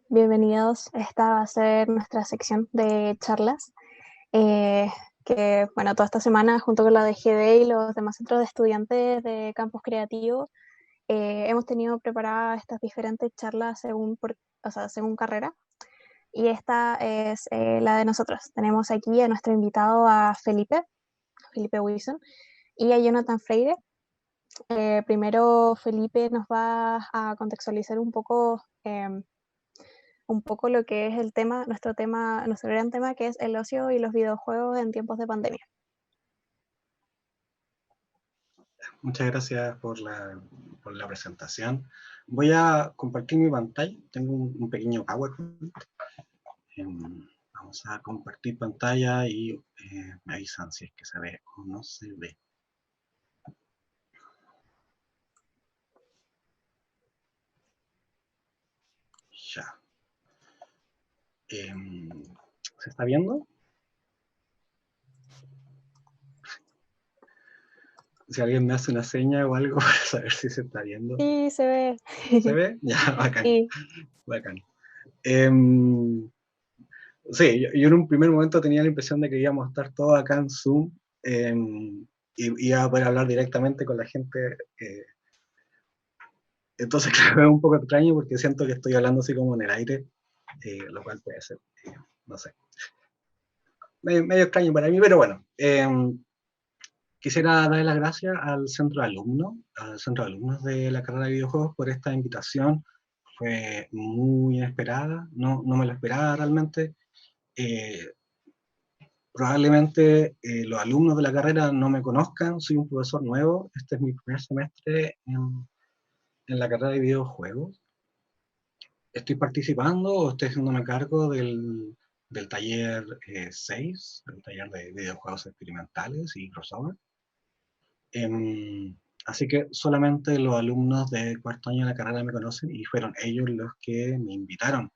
Bienvenidos. Esta va a ser nuestra sección de charlas, eh, que, bueno, toda esta semana, junto con la DGD y los demás centros de estudiantes de Campus Creativo, hemos tenido preparadas estas diferentes charlas según carrera, y esta es la de nosotros. Tenemos aquí a nuestro invitado, a Felipe Wilson, y a Jonathan Freire. Primero, Felipe nos va a contextualizar un poco lo que es el tema, nuestro gran tema, que es el ocio y los videojuegos en tiempos de pandemia. Muchas gracias por la presentación. Voy a compartir mi pantalla. Tengo un pequeño PowerPoint. Vamos a compartir pantalla y me avisan si es que se ve o no se ve. Ya. ¿Se está viendo? Si alguien me hace una seña o algo para saber si se está viendo. Sí, se ve. ¿Se ve? Ya, bacán. Sí. Bacán. Sí, yo en un primer momento tenía la impresión de que íbamos a estar todos acá en Zoom y iba a poder hablar directamente con la gente. Entonces, claro, es un poco extraño porque siento que estoy hablando así como en el aire, lo cual puede ser, no sé, medio extraño para mí, pero bueno. Quisiera dar las gracias al centro de alumnos de la carrera de videojuegos por esta invitación. Fue muy inesperada, no me lo esperaba realmente. Eh, Probablemente los alumnos de la carrera no me conozcan, soy un profesor nuevo, este es mi primer semestre en la carrera de videojuegos. Estoy participando o estoy haciéndome cargo del taller 6, el taller de videojuegos experimentales y crossover. Así que solamente los alumnos de cuarto año de la carrera me conocen y fueron ellos los que me invitaron.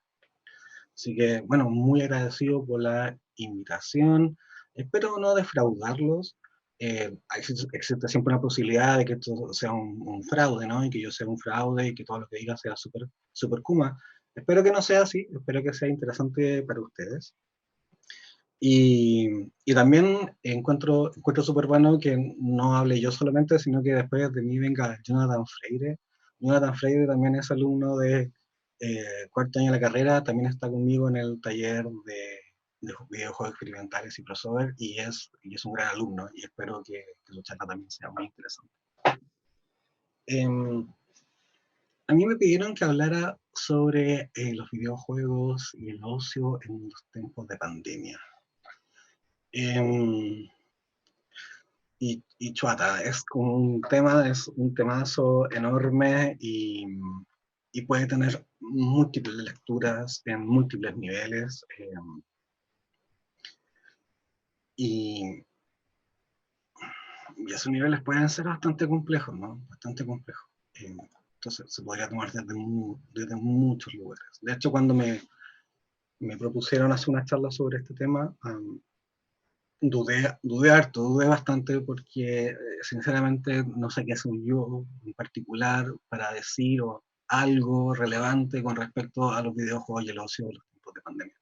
Así que, bueno, muy agradecido por la invitación. Espero no defraudarlos. Existe siempre una posibilidad de que esto sea un fraude, ¿no? Y que yo sea un fraude y que todo lo que diga sea super kuma. Espero que no sea así. Espero que sea interesante para ustedes. Y también encuentro súper bueno que no hable yo solamente, sino que después de mí venga Jonathan Freire. Jonathan Freire también es alumno de cuarto año de la carrera, también está conmigo en el taller de videojuegos experimentales y crossover, y es un gran alumno, y espero que su charla también sea muy interesante. A mí me pidieron que hablara sobre los videojuegos y el ocio en los tiempos de pandemia. Y Chuata, es un temazo enorme y puede tener múltiples lecturas en múltiples niveles. Y esos niveles pueden ser bastante complejos, ¿no? Bastante complejos. Entonces se podría tomar desde muchos lugares. De hecho, cuando me propusieron hacer una charla sobre este tema, dudé bastante porque sinceramente no sé qué soy yo en particular para decir algo relevante con respecto a los videojuegos y el ocio de los tiempos de pandemia.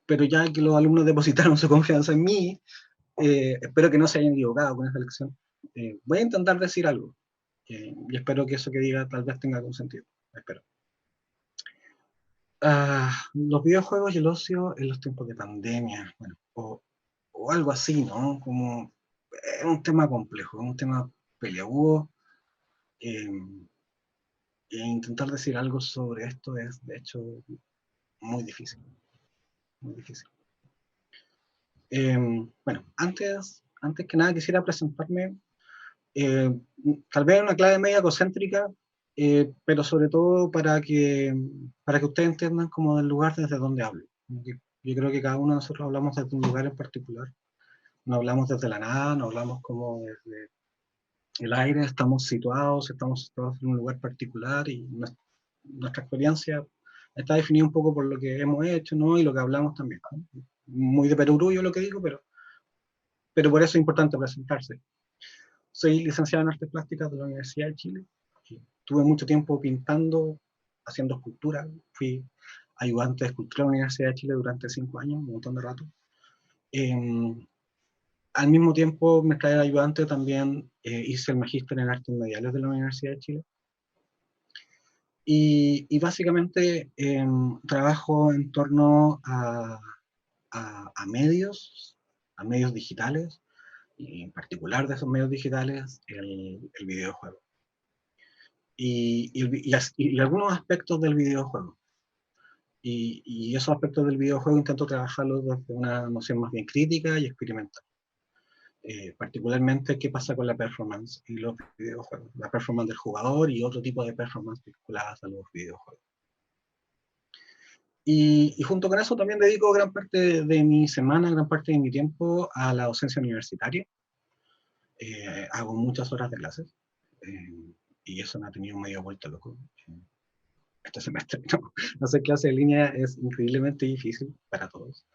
Pero ya que los alumnos depositaron su confianza en mí, espero que no se hayan equivocado con esta lección. Voy a intentar decir algo y espero que eso que diga tal vez tenga algún sentido. Espero. Los videojuegos y el ocio en los tiempos de pandemia, bueno, o algo así, ¿no? Como es un tema complejo, es un tema peleagudo, eh, e intentar decir algo sobre esto es, de hecho, muy difícil, muy difícil. Bueno, antes que nada quisiera presentarme, eh, tal vez una clave media egocéntrica, pero sobre todo para que ustedes entiendan como del lugar desde donde hablo. Yo creo que cada uno de nosotros hablamos desde un lugar en particular, no hablamos desde la nada, no hablamos como desde el aire, estamos situados en un lugar particular y nuestra experiencia está definida un poco por lo que hemos hecho, ¿no? Y lo que hablamos también, ¿no? Muy de perogrullo lo que digo, pero por eso es importante presentarse. Soy licenciado en Artes Plásticas de la Universidad de Chile. Tuve mucho tiempo pintando haciendo escultura. Fui ayudante de escultura en la Universidad de Chile durante 5 años, un montón de rato. Al mismo tiempo, mientras era ayudante, también hice el magíster en artes mediales de la Universidad de Chile. Y básicamente trabajo en torno a medios digitales, y en particular de esos medios digitales, el videojuego. Y algunos aspectos del videojuego. Y esos aspectos del videojuego intento trabajarlos desde una noción más bien crítica y experimental. Particularmente qué pasa con la performance y los videojuegos, la performance del jugador y otro tipo de performance vinculadas a los videojuegos. Y junto con eso también dedico gran parte de mi semana, gran parte de mi tiempo a la docencia universitaria. Hago muchas horas de clases y eso me ha tenido medio vuelto loco. Este semestre no, hacer clases en línea es increíblemente difícil para todos.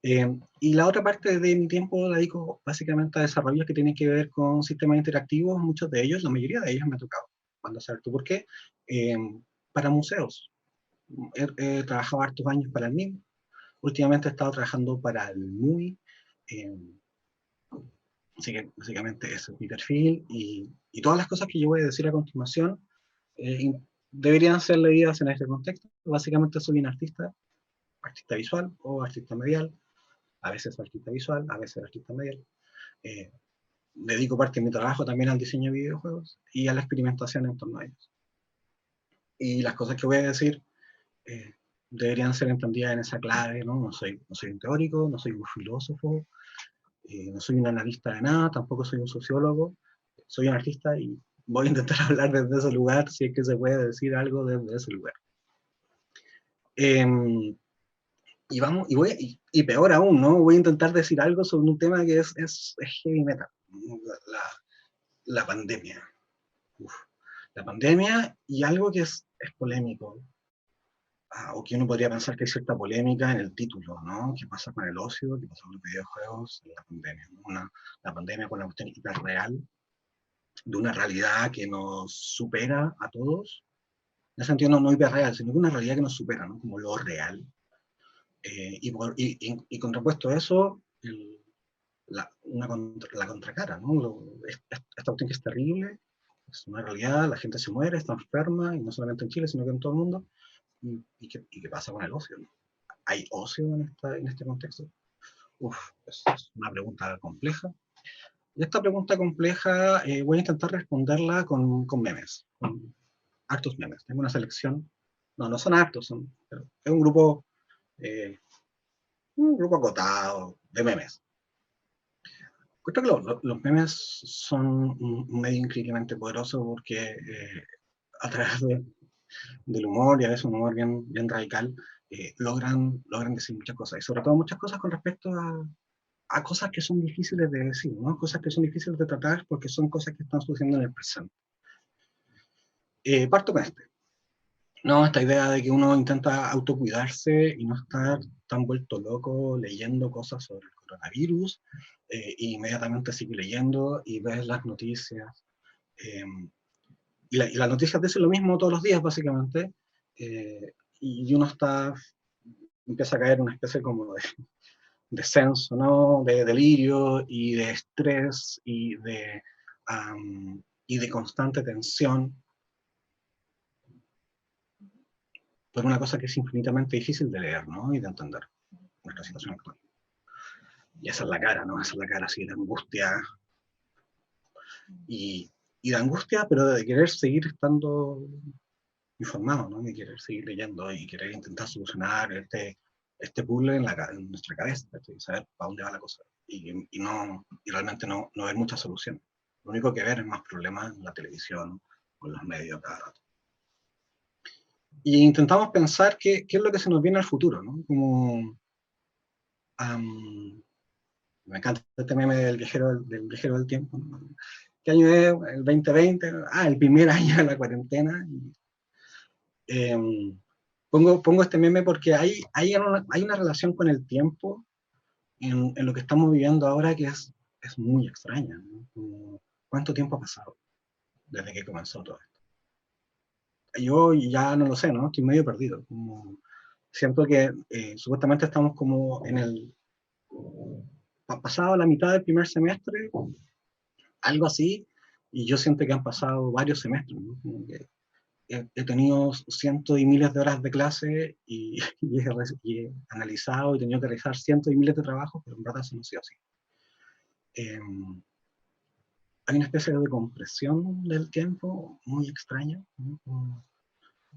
Y la otra parte de mi tiempo la dedico básicamente a desarrollos que tienen que ver con sistemas interactivos, muchos de ellos, la mayoría de ellos me ha tocado. ¿Cuándo saber tú por qué? Para museos. He trabajado hartos años para el MIM. Últimamente he estado trabajando para el MUI. Así que básicamente ese es mi perfil. Y todas las cosas que yo voy a decir a continuación deberían ser leídas en este contexto. Básicamente soy un artista visual o artista medial. A veces artista visual, a veces artista medial. Dedico parte de mi trabajo también al diseño de videojuegos y a la experimentación en torno a ellos. Y las cosas que voy a decir deberían ser entendidas en esa clave, ¿no? No soy un teórico, no soy un filósofo, no soy un analista de nada, tampoco soy un sociólogo, soy un artista y voy a intentar hablar desde ese lugar, si es que se puede decir algo desde ese lugar. Y vamos, y peor aún, ¿no? Voy a intentar decir algo sobre un tema que es heavy metal, la pandemia. Uf. La pandemia y algo que es polémico, o que uno podría pensar que hay cierta polémica en el título, ¿no? ¿Qué pasa con el ocio? ¿Qué pasa con los videojuegos? La pandemia, ¿no? La pandemia con la cuestión hiperreal, de una realidad que nos supera a todos, en ese sentido no hiperreal, sino que una realidad que nos supera, ¿no? Como lo real. Y contrapuesto a eso, la contracara, ¿no? Esta cuestión que es terrible, es una realidad, la gente se muere, está enferma, y no solamente en Chile, sino que en todo el mundo. ¿Y qué pasa con el ocio? ¿No? ¿Hay ocio en este contexto? Uf, es una pregunta compleja. Y esta pregunta compleja voy a intentar responderla con memes, con hartos memes. Tengo una selección, no son hartos, es eh, un grupo acotado de memes. Creo que los memes son un medio increíblemente poderoso porque a través del humor y a veces un humor bien radical, logran decir muchas cosas, y sobre todo muchas cosas con respecto a cosas que son difíciles de decir, ¿no? Cosas que son difíciles de tratar porque son cosas que están sucediendo en el presente. Parto con este. No, esta idea de que uno intenta autocuidarse y no estar tan vuelto loco leyendo cosas sobre el coronavirus, e inmediatamente sigue leyendo y ves las noticias. Y las noticias dicen lo mismo todos los días, básicamente, y uno empieza a caer en una especie como de descenso, ¿no? De delirio y de estrés y de constante tensión por una cosa que es infinitamente difícil de leer, ¿no? Y de entender nuestra situación actual. Y esa es la cara, ¿no? Esa es la cara así de angustia y de angustia, pero de querer seguir estando informado, ¿no? De querer seguir leyendo y querer intentar solucionar este puzzle en nuestra cabeza, saber para dónde va la cosa. Y realmente no ver mucha solución. Lo único que ver es más problemas en la televisión, con los medios cada rato. Y intentamos pensar qué es lo que se nos viene al futuro, ¿no? Como, me encanta este meme del viajero del tiempo, ¿no? ¿Qué año es? El 2020, el primer año de la cuarentena. Pongo este meme porque hay una relación con el tiempo en lo que estamos viviendo ahora que es muy extraña, ¿no? ¿Cuánto tiempo ha pasado desde que comenzó todo esto? yo ya no lo sé, ¿no? Estoy medio perdido. Siento que supuestamente estamos como en el, pasado la mitad del primer semestre, algo así, y yo siento que han pasado varios semestres, ¿no? Como que he tenido cientos y miles de horas de clase y he analizado y tenido que realizar cientos y miles de trabajos, pero en verdad eso no ha sido así. Eh, Hay una especie de compresión del tiempo muy extraña, ¿no?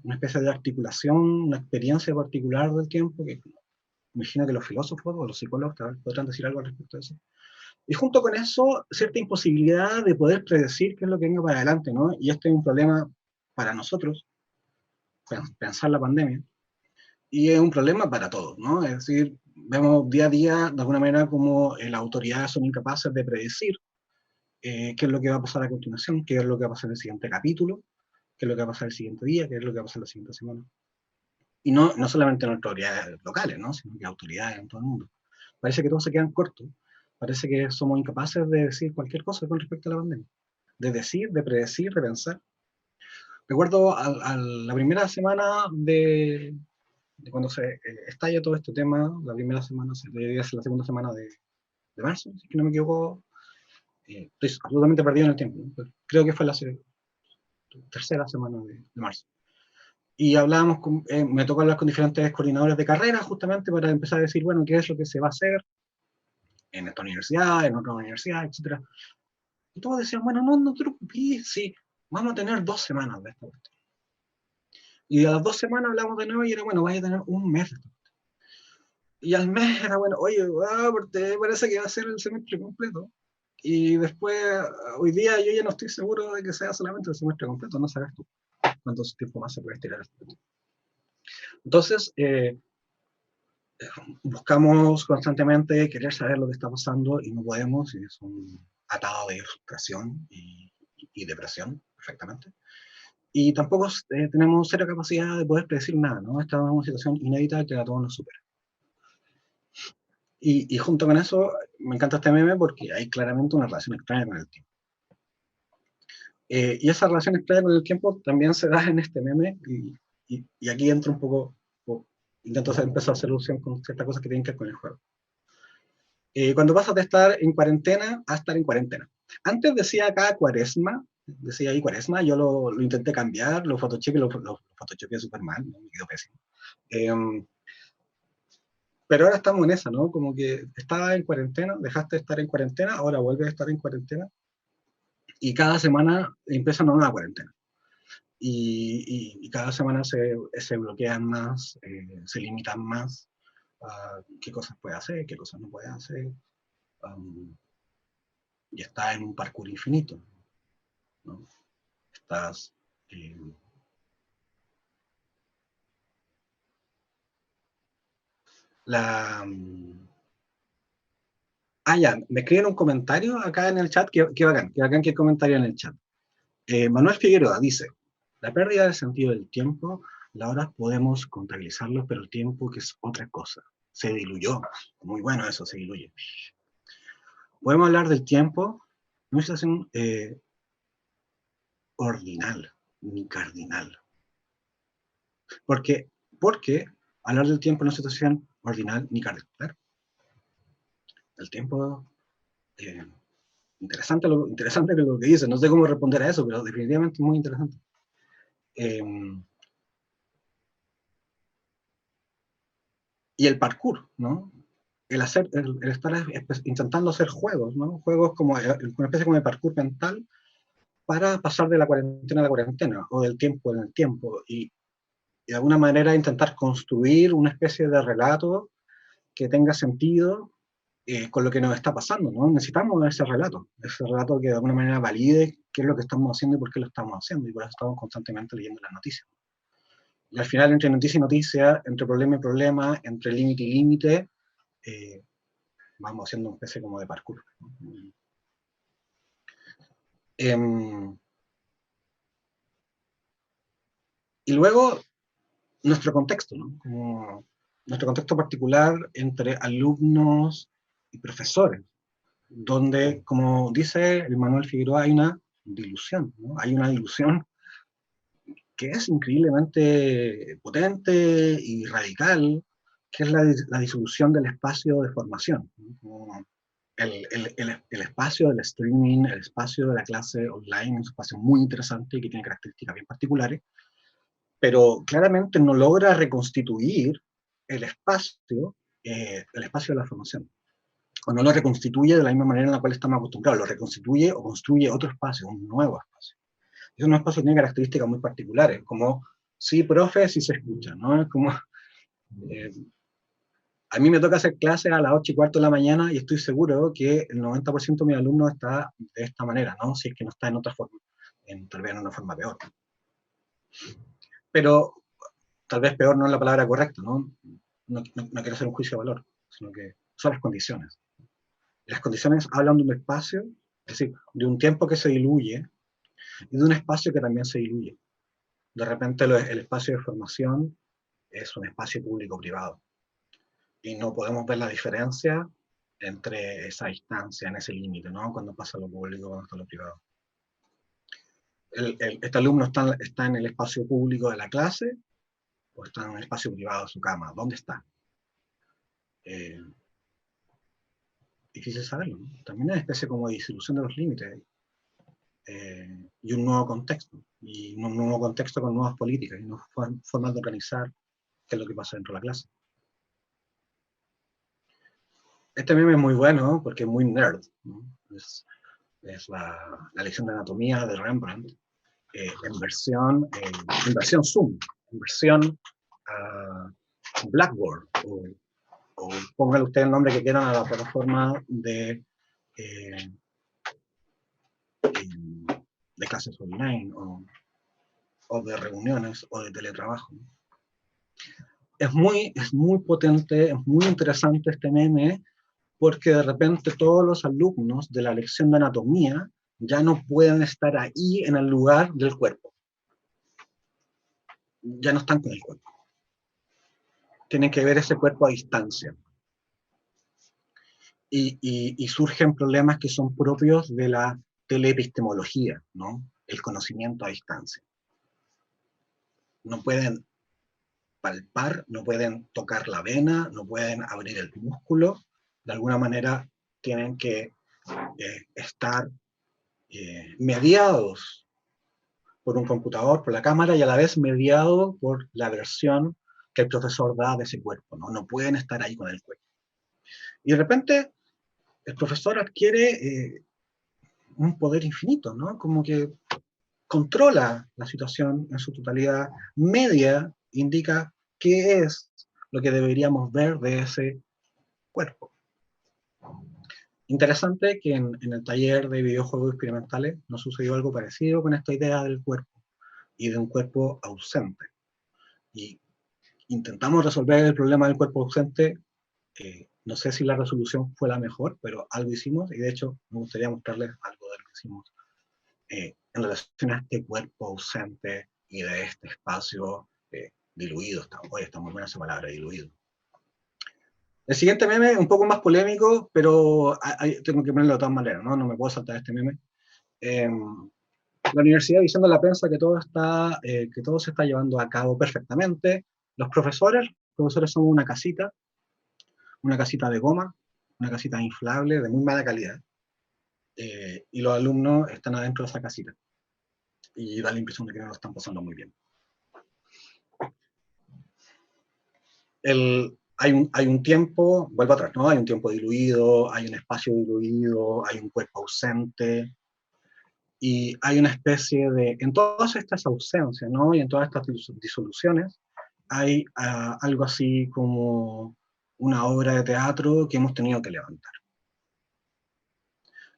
Una especie de articulación, una experiencia particular del tiempo que imagino que los filósofos o los psicólogos podrán decir algo al respecto de eso. Y junto con eso, cierta imposibilidad de poder predecir qué es lo que venga para adelante, ¿no? Y este es un problema para nosotros, pensar la pandemia, y es un problema para todos, ¿no? Es decir, vemos día a día, de alguna manera, como las autoridades son incapaces de predecir qué es lo que va a pasar a continuación, qué es lo que va a pasar en el siguiente capítulo, qué es lo que va a pasar el siguiente día, qué es lo que va a pasar la siguiente semana. Y no solamente en autoridades locales, ¿no? Sino que autoridades en todo el mundo. Parece que todos se quedan cortos. Parece que somos incapaces de decir cualquier cosa con respecto a la pandemia. De decir, de predecir, de pensar. Recuerdo a la primera semana de cuando se estalla todo este tema, la primera semana, debería ser la segunda semana de marzo, si no me equivoco. Estoy absolutamente perdido en el tiempo, ¿no? Pero creo que fue la tercera semana de marzo. Y hablábamos, me tocó hablar con diferentes coordinadores de carrera justamente para empezar a decir, bueno, qué es lo que se va a hacer en esta universidad, en otra universidad, etcétera. Y todos decían, bueno, no te preocupes, sí, vamos a tener 2 semanas de esta cuestión. Y a las 2 semanas hablamos de nuevo y era, bueno, vaya a tener un mes de esto. Y al mes era, bueno, oye, porque parece que va a ser el semestre completo. Y después, hoy día yo ya no estoy seguro de que sea solamente el semestre completo, no sabes tú cuánto tiempo más se puede estirar esto. Entonces, buscamos constantemente querer saber lo que está pasando y no podemos, y es un atado de frustración y depresión, perfectamente. Y tampoco tenemos cero capacidad de poder predecir nada, ¿no? Estamos en una situación inédita que a todos nos supera. Y junto con eso, me encanta este meme porque hay claramente una relación extraña con el tiempo. Y esa relación extraña con el tiempo también se da en este meme, y aquí entro un poco, intento empezar a hacer alusión con ciertas cosas que tienen que ver con el juego. Cuando pasas de estar en cuarentena a estar en cuarentena. Antes decía acá cuaresma, decía ahí cuaresma, yo lo intenté cambiar, lo photoshopeé súper mal, ¿no? Me quedó pésimo. Pero ahora estamos en esa, ¿no? Como que estaba en cuarentena, dejaste de estar en cuarentena, ahora vuelves a estar en cuarentena, y cada semana empieza una nueva cuarentena. Y cada semana se bloquean más, se limitan más a qué cosas puede hacer, qué cosas no puede hacer. Y está en un parkour infinito, ¿no? Estás... la... ya, me escriben un comentario acá en el chat, que bacán que el comentario en el chat. Manuel Figueroa dice, la pérdida del sentido del tiempo, las horas podemos contabilizarlo, pero el tiempo que es otra cosa, se diluyó. Muy bueno eso, se diluye. Podemos hablar del tiempo, no es una situación ordinal, ni cardinal. Porque hablar del tiempo no es una situación ordinal ni cardinal. El tiempo, interesante lo que dice, no sé cómo responder a eso, pero definitivamente es muy interesante. Y el parkour, ¿no? El estar intentando hacer juegos, ¿no? Juegos como una especie como de parkour mental para pasar de la cuarentena a la cuarentena, o del tiempo en el tiempo, y de alguna manera intentar construir una especie de relato que tenga sentido con lo que nos está pasando, ¿no? Necesitamos ese relato que de alguna manera valide qué es lo que estamos haciendo y por qué lo estamos haciendo, y por eso estamos constantemente leyendo las noticias. Y al final, entre noticia y noticia, entre problema y problema, entre límite y límite, vamos haciendo una especie como de parkour. Y luego, nuestro contexto, ¿no? Como nuestro contexto particular entre alumnos y profesores, donde, como dice el Manuel Figueroa, hay una dilución, ¿no? Hay una dilución que es increíblemente potente y radical, que es la disolución del espacio de formación, ¿no? El espacio del streaming, el espacio de la clase online, es un espacio muy interesante y que tiene características bien particulares, pero claramente no logra reconstituir el espacio de la formación. O no lo reconstituye de la misma manera en la cual estamos acostumbrados, lo reconstituye o construye otro espacio, un nuevo espacio. Es un espacio que tiene características muy particulares, como, sí, profe, sí se escucha, ¿no? Es como, a mí me toca hacer clases a las 8:15 de la mañana y estoy seguro que el 90% de mis alumnos está de esta manera, ¿no? Si es que no está en otra forma, tal vez en una forma peor. Pero tal vez peor no es la palabra correcta, ¿no? No quiero hacer un juicio de valor, sino que son las condiciones. Y las condiciones hablan de un espacio, es decir, de un tiempo que se diluye y de un espacio que también se diluye. De repente el espacio de formación es un espacio público-privado y no podemos ver la diferencia entre esa distancia, en ese límite, ¿no? Cuando pasa lo público, cuando está lo privado. Este alumno está en el espacio público de la clase o está en el espacio privado de su cama. ¿Dónde está? Difícil saberlo, ¿no? También es una especie como de disolución de los límites y un nuevo contexto, y un nuevo contexto con nuevas políticas y nuevas formas de organizar qué es lo que pasa dentro de la clase. Este meme es muy bueno porque es muy nerd, ¿no? Es la lección de anatomía de Rembrandt en versión Zoom, en versión Blackboard, o póngale usted el nombre que quieran a la plataforma de clases online o de reuniones o de teletrabajo. Es muy potente, es muy interesante este meme, porque de repente todos los alumnos de la lección de anatomía ya no pueden estar ahí en el lugar del cuerpo. Ya no están con el cuerpo. Tienen que ver ese cuerpo a distancia. Y surgen problemas que son propios de la teleepistemología, ¿no? El conocimiento a distancia. No pueden palpar, no pueden tocar la vena, no pueden abrir el músculo. De alguna manera tienen que estar mediados por un computador, por la cámara, y a la vez mediado por la versión que el profesor da de ese cuerpo, ¿no? No pueden estar ahí con el cuerpo. Y de repente el profesor adquiere un poder infinito, ¿no? Como que controla la situación en su totalidad, media, indica qué es lo que deberíamos ver de ese cuerpo. Interesante que en el taller de videojuegos experimentales nos sucedió algo parecido con esta idea del cuerpo y de un cuerpo ausente. Y intentamos resolver el problema del cuerpo ausente. No sé si la resolución fue la mejor, pero algo hicimos, y de hecho me gustaría mostrarles algo de lo que hicimos en relación a este cuerpo ausente y de este espacio diluido. Está muy buena esa palabra, diluido. El siguiente meme es un poco más polémico, pero tengo que ponerlo de todas maneras, ¿no? No me puedo saltar este meme. La universidad diciendo a la prensa que todo se está llevando a cabo perfectamente. Los profesores son una casita de goma, una casita inflable de muy mala calidad, y los alumnos están adentro de esa casita. Y da la impresión de que no lo están pasando muy bien. Hay un tiempo, vuelvo atrás, ¿no? Hay un tiempo diluido, hay un espacio diluido, hay un cuerpo ausente, y hay una especie de, en todas estas ausencias, ¿no? Y en todas estas disoluciones, hay algo así como una obra de teatro que hemos tenido que levantar.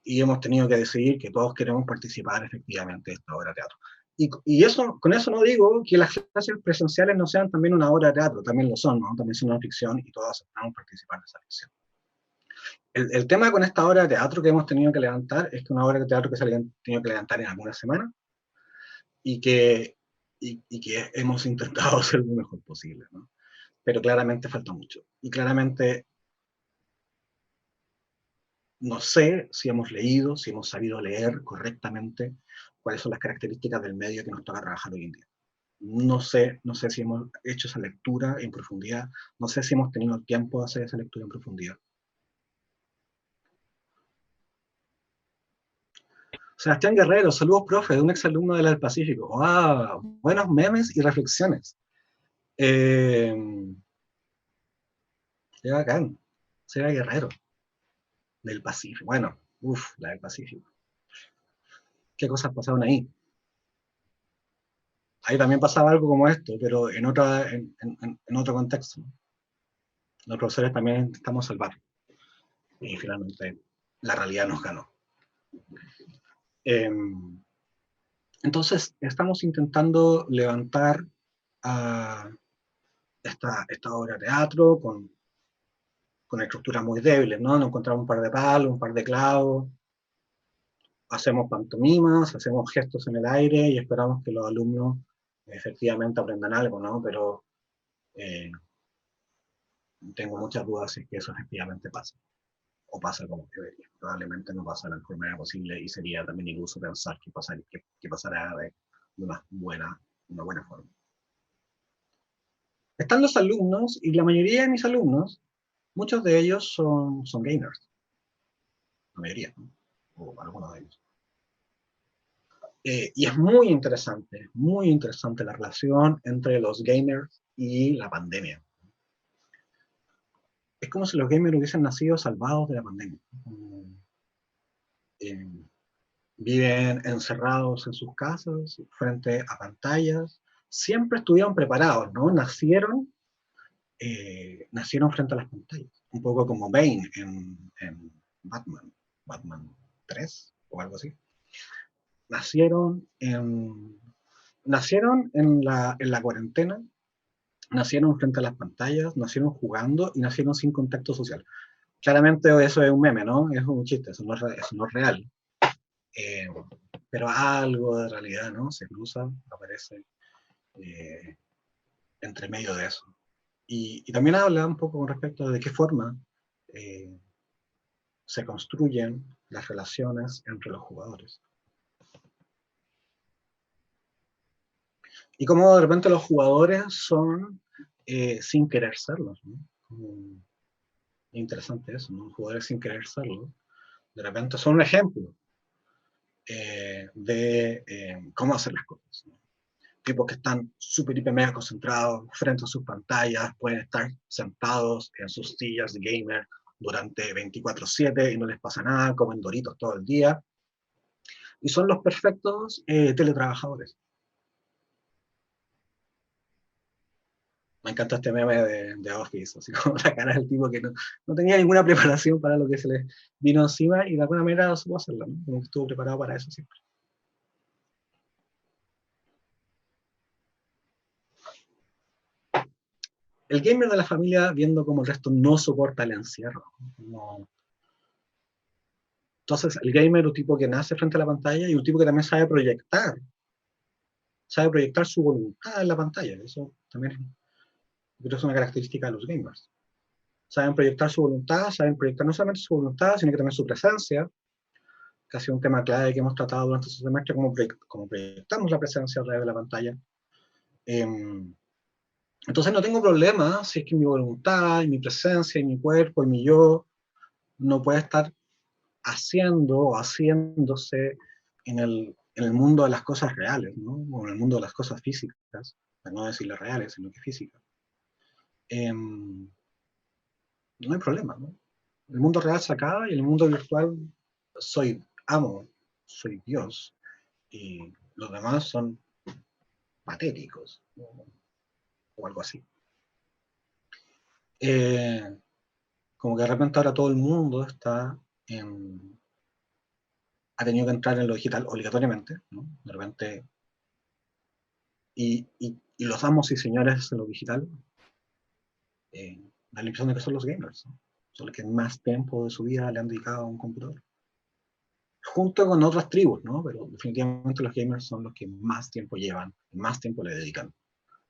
Y hemos tenido que decidir que todos queremos participar efectivamente de esta obra de teatro. Y con eso no digo que las clases presenciales no sean también una obra de teatro, también lo son, ¿no? También son una ficción y todos aceptamos participar de esa ficción. El tema con esta obra de teatro que hemos tenido que levantar es que una obra de teatro que se ha tenido que levantar en algunas semanas y que hemos intentado hacer lo mejor posible, ¿no? Pero claramente falta mucho. Y claramente no sé si hemos leído, si hemos sabido leer correctamente cuáles son las características del medio que nos toca trabajar hoy en día. No sé si hemos hecho esa lectura en profundidad, no sé si hemos tenido el tiempo de hacer esa lectura en profundidad. Sebastián Guerrero, saludos, profe, de un exalumno de la del Pacífico. ¡Wow! Buenos memes y reflexiones. Qué bacán. Seba Guerrero, del Pacífico. Bueno, la del Pacífico. ¿Qué cosas pasaron ahí? Ahí también pasaba algo como esto, pero en otro contexto. Los profesores también intentamos salvar. Y finalmente la realidad nos ganó. Entonces, estamos intentando levantar a esta obra de teatro con estructuras muy débiles, ¿no? Nos encontramos un par de palos, un par de clavos, hacemos pantomimas, hacemos gestos en el aire y esperamos que los alumnos efectivamente aprendan algo, ¿no? Pero tengo muchas dudas si es que eso efectivamente pasa, o pasa como debería. Probablemente no pasa de la mejor manera posible y sería también iluso pensar que pasará de una buena forma. Están los alumnos, y la mayoría de mis alumnos, muchos de ellos son gamers. La mayoría, ¿no? O algunos de ellos. Y es muy interesante la relación entre los gamers y la pandemia. Es como si los gamers hubiesen nacido salvados de la pandemia. Eh, Viven encerrados en sus casas, frente a pantallas, siempre estuvieron preparados, ¿no? Nacieron frente a las pantallas, un poco como Bane en Batman 3 o algo así. Nacieron en la cuarentena, nacieron frente a las pantallas, nacieron jugando y nacieron sin contacto social. Claramente eso es un meme, ¿no? Es un chiste, eso no es real. Eh, pero algo de realidad, ¿no? Se cruza, aparece entre medio de eso. Y también habla un poco con respecto de qué forma se construyen las relaciones entre los jugadores. Y cómo de repente los jugadores son sin querer serlos, ¿no? Interesante eso, ¿no? Los jugadores sin querer serlo, de repente son un ejemplo de cómo hacer las cosas, ¿no? Tipos que están súper, hiper, mega concentrados frente a sus pantallas, pueden estar sentados en sus sillas de gamer durante 24/7 y no les pasa nada, comen Doritos todo el día. Y son los perfectos teletrabajadores. Me encanta este meme de Office, así como la cara del tipo que no tenía ninguna preparación para lo que se le vino encima y de alguna manera supo hacerlo, ¿no? Como que estuvo preparado para eso siempre. El gamer de la familia viendo como el resto no soporta el encierro. No. Entonces, el gamer es un tipo que nace frente a la pantalla y un tipo que también sabe proyectar su voluntad en la pantalla. Eso también creo que es una característica de los gamers. Saben proyectar su voluntad, saben proyectar no solamente su voluntad, sino que también su presencia, que ha sido un tema clave que hemos tratado durante este semestre, cómo proyectamos la presencia a través de la pantalla. Entonces no tengo problema si es que mi voluntad, y mi presencia, y mi cuerpo, y mi yo, no puede estar haciendo o haciéndose en el mundo de las cosas reales, ¿no? O en el mundo de las cosas físicas, para no decirle reales, sino que físicas. No hay problema, ¿no? El mundo real se acaba y el mundo virtual soy Dios, y los demás son patéticos, ¿no? O algo así. Como que de repente ahora todo el mundo ha tenido que entrar en lo digital obligatoriamente, ¿no? De repente, y los amos y señores de lo digital, da la impresión de que son los gamers, ¿no? Son los que más tiempo de su vida le han dedicado a un computador. Junto con otras tribus, ¿no? Pero definitivamente los gamers son los que más tiempo llevan, más tiempo le dedican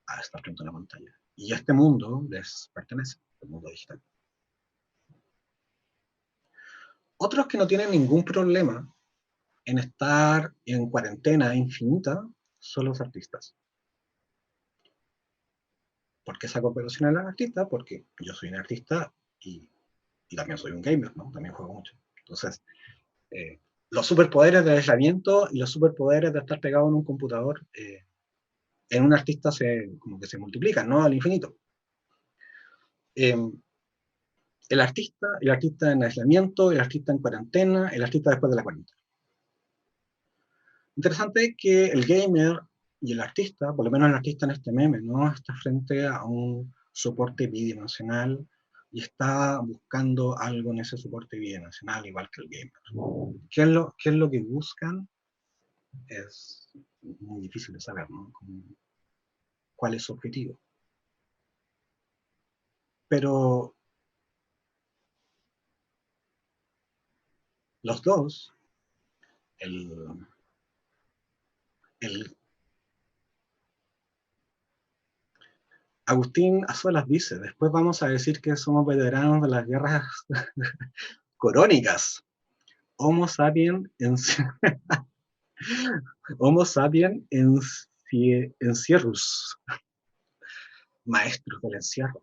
a estar frente a una pantalla. Y este mundo les pertenece, el mundo digital. Otros que no tienen ningún problema en estar en cuarentena infinita son los artistas. ¿Por qué saco colación al artista? Porque yo soy un artista y también soy un gamer, ¿no? También juego mucho. Entonces, los superpoderes del aislamiento y los superpoderes de estar pegado en un computador, en un artista como que se multiplican, ¿no? Al infinito. El artista en aislamiento, el artista en cuarentena, el artista después de la cuarentena. Interesante que el gamer y el artista, por lo menos el artista en este meme, ¿no? Está frente a un soporte bidimensional y está buscando algo en ese soporte bidimensional, igual que el gamer. ¿Qué es lo que buscan? Es muy difícil de saber, ¿no? ¿Cuál es su objetivo? Pero los dos, el, el Agustín Azuelas dice, después vamos a decir que somos veteranos de las guerras corónicas. Homo sapiens Homo sapiens encierrus, maestros del encierro.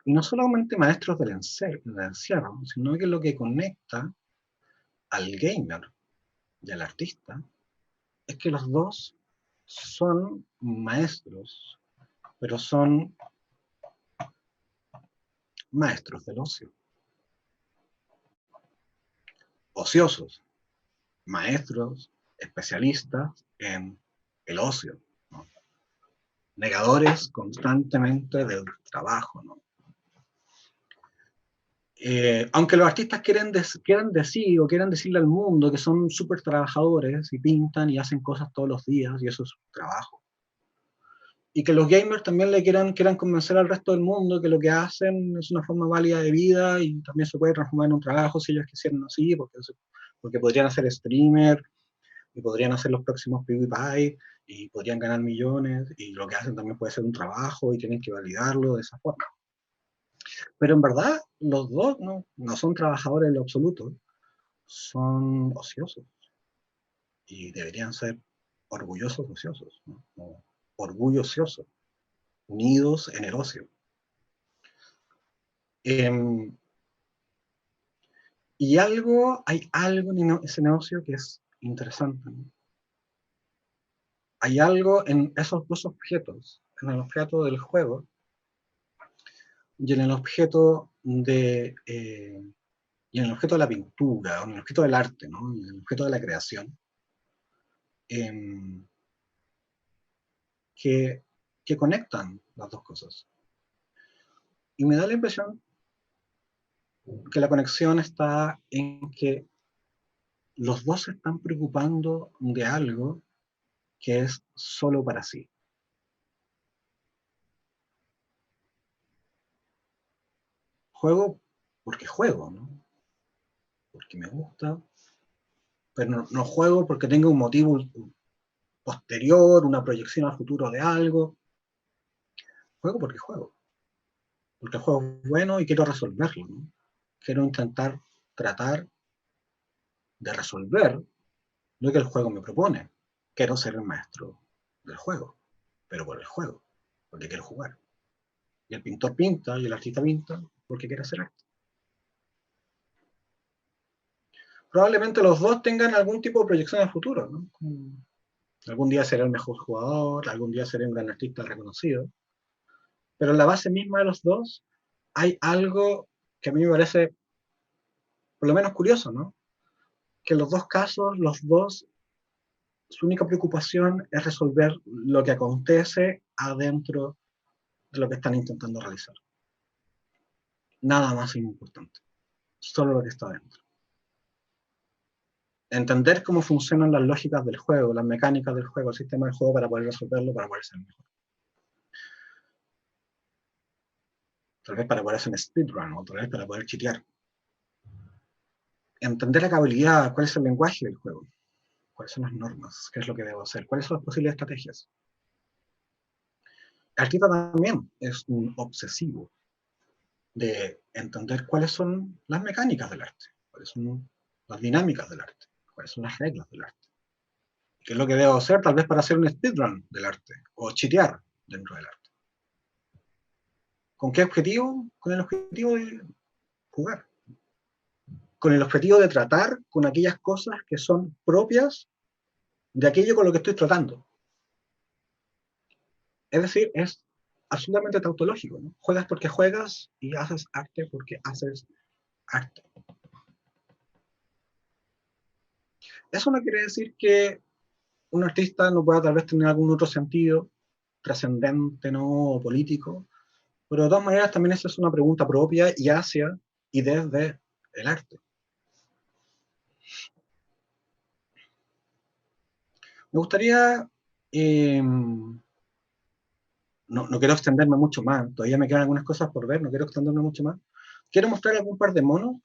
Y no solamente maestros del encierro, sino que lo que conecta al gamer y al artista es que los dos son maestros, pero son maestros del ocio. Ociosos, maestros, especialistas en el ocio, ¿no? Negadores constantemente del trabajo, ¿no? Aunque los artistas quieran decir o quieran decirle al mundo que son súper trabajadores y pintan y hacen cosas todos los días y eso es su trabajo. Y que los gamers también le quieran convencer al resto del mundo que lo que hacen es una forma válida de vida y también se puede transformar en un trabajo si ellos quisieran así, porque podrían hacer streamer y podrían hacer los próximos PewDiePie y podrían ganar millones y lo que hacen también puede ser un trabajo y tienen que validarlo de esa forma. Pero en verdad los dos no son trabajadores en lo absoluto, son ociosos y deberían ser orgullosos ociosos, ¿no? Orgullo ocioso, unidos en el ocio. Y hay algo en ese negocio que es interesante, ¿no? Hay algo en esos dos objetos, en el objeto del juego y en el objeto y en el objeto de la pintura, o en el objeto del arte, ¿no? En el objeto de la creación, que, que conectan las dos cosas. Y me da la impresión que la conexión está en que los dos se están preocupando de algo que es solo para sí. Juego porque juego, ¿no? Porque me gusta, pero no juego porque tenga un motivo posterior, una proyección al futuro de algo. Juego porque el juego es bueno y quiero resolverlo, ¿no? Quiero intentar tratar de resolver lo que el juego me propone. Quiero ser el maestro del juego, pero por el juego, porque quiero jugar. Y el pintor pinta y el artista pinta porque quiere hacer arte. Probablemente los dos tengan algún tipo de proyección al futuro, ¿no? Algún día seré el mejor jugador, algún día seré un gran artista reconocido, pero en la base misma de los dos hay algo que a mí me parece por lo menos curioso, ¿no? Que en los dos casos, los dos, su única preocupación es resolver lo que acontece adentro de lo que están intentando realizar. Nada más importante, solo lo que está adentro. Entender cómo funcionan las lógicas del juego, las mecánicas del juego, el sistema del juego para poder resolverlo, para poder ser mejor. Tal vez para poder hacer un speedrun, o tal vez para poder cheatear. Entender la cabalidad, cuál es el lenguaje del juego, cuáles son las normas, qué es lo que debo hacer, cuáles son las posibles estrategias. El artista también es un obsesivo de entender cuáles son las mecánicas del arte, cuáles son las dinámicas del arte, cuáles son las reglas del arte. ¿Qué es lo que debo hacer tal vez para hacer un speedrun del arte? O cheatear, dentro del arte. ¿Con qué objetivo? Con el objetivo de jugar. Con el objetivo de tratar con aquellas cosas que son propias de aquello con lo que estoy tratando. Es decir, es absolutamente tautológico, ¿no? Juegas porque juegas y haces arte porque haces arte. Eso no quiere decir que un artista no pueda tal vez tener algún otro sentido trascendente, ¿no? O político, pero de todas maneras también esa es una pregunta propia y hacia y desde el arte. Me gustaría, no quiero extenderme mucho más, todavía me quedan algunas cosas por ver, no quiero extenderme mucho más. Quiero mostrar algún par de monos,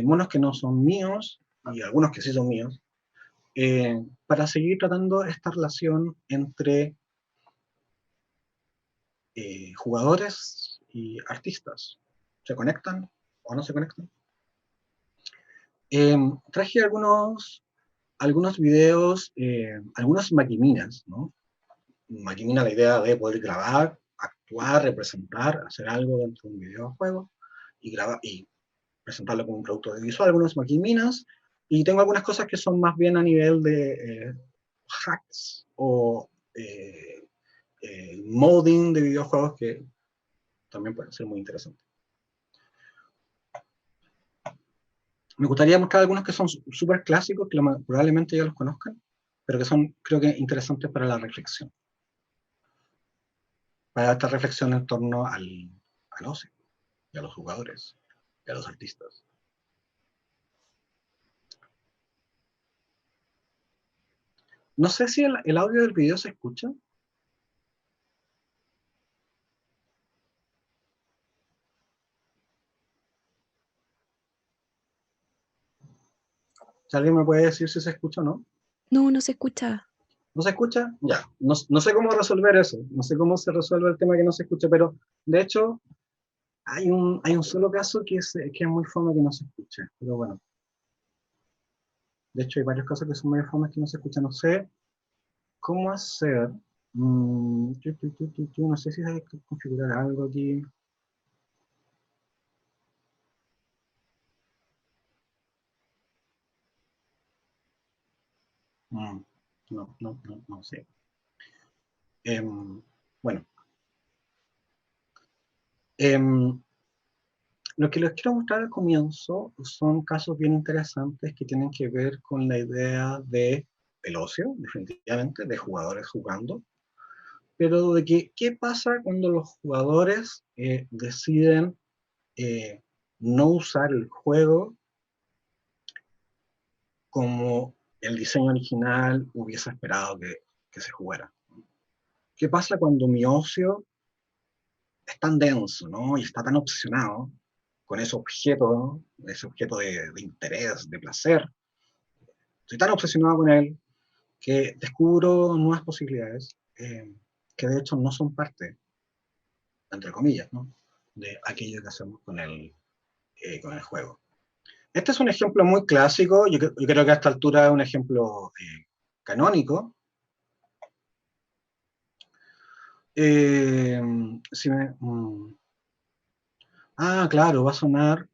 monos que no son míos y algunos que sí son míos, para seguir tratando esta relación entre jugadores y artistas. ¿Se conectan o no se conectan? Traje algunos videos, algunas maquininas, ¿no? Maquinina la idea de poder grabar, actuar, representar, hacer algo dentro de un videojuego y grabar y presentarlo como un producto audiovisual, algunas maquininas, y tengo algunas cosas que son más bien a nivel de hacks o modding de videojuegos que también pueden ser muy interesantes. Me gustaría mostrar algunos que son súper clásicos, que probablemente ya los conozcan, pero que son, creo que, interesantes para la reflexión. Para esta reflexión en torno al ocio, y a los jugadores, y a los artistas. No sé si el audio del video se escucha. Si alguien me puede decir si se escucha o no. No, no se escucha. ¿No se escucha? Ya. No sé cómo resolver eso. No sé cómo se resuelve el tema que no se escucha, pero de hecho hay un solo caso que es muy fome que no se escuche. Pero bueno. De hecho hay varios casos que son muy fomes que no se escuchan. No sé cómo hacer. No sé si hay que configurar algo aquí. No sé. Bueno. Lo que les quiero mostrar al comienzo son casos bien interesantes que tienen que ver con la idea de el ocio, definitivamente, de jugadores jugando, pero de que, ¿qué pasa cuando los jugadores deciden no usar el juego como el diseño original hubiese esperado que se jugara? ¿Qué pasa cuando mi ocio es tan denso, ¿no? Y está tan obsesionado con ese objeto, ¿no? Ese objeto de interés, de placer? Estoy tan obsesionado con él que descubro nuevas posibilidades que de hecho no son parte, entre comillas, ¿no? De aquello que hacemos con el juego. Este es un ejemplo muy clásico, yo creo que a esta altura es un ejemplo canónico. Claro, va a sonar.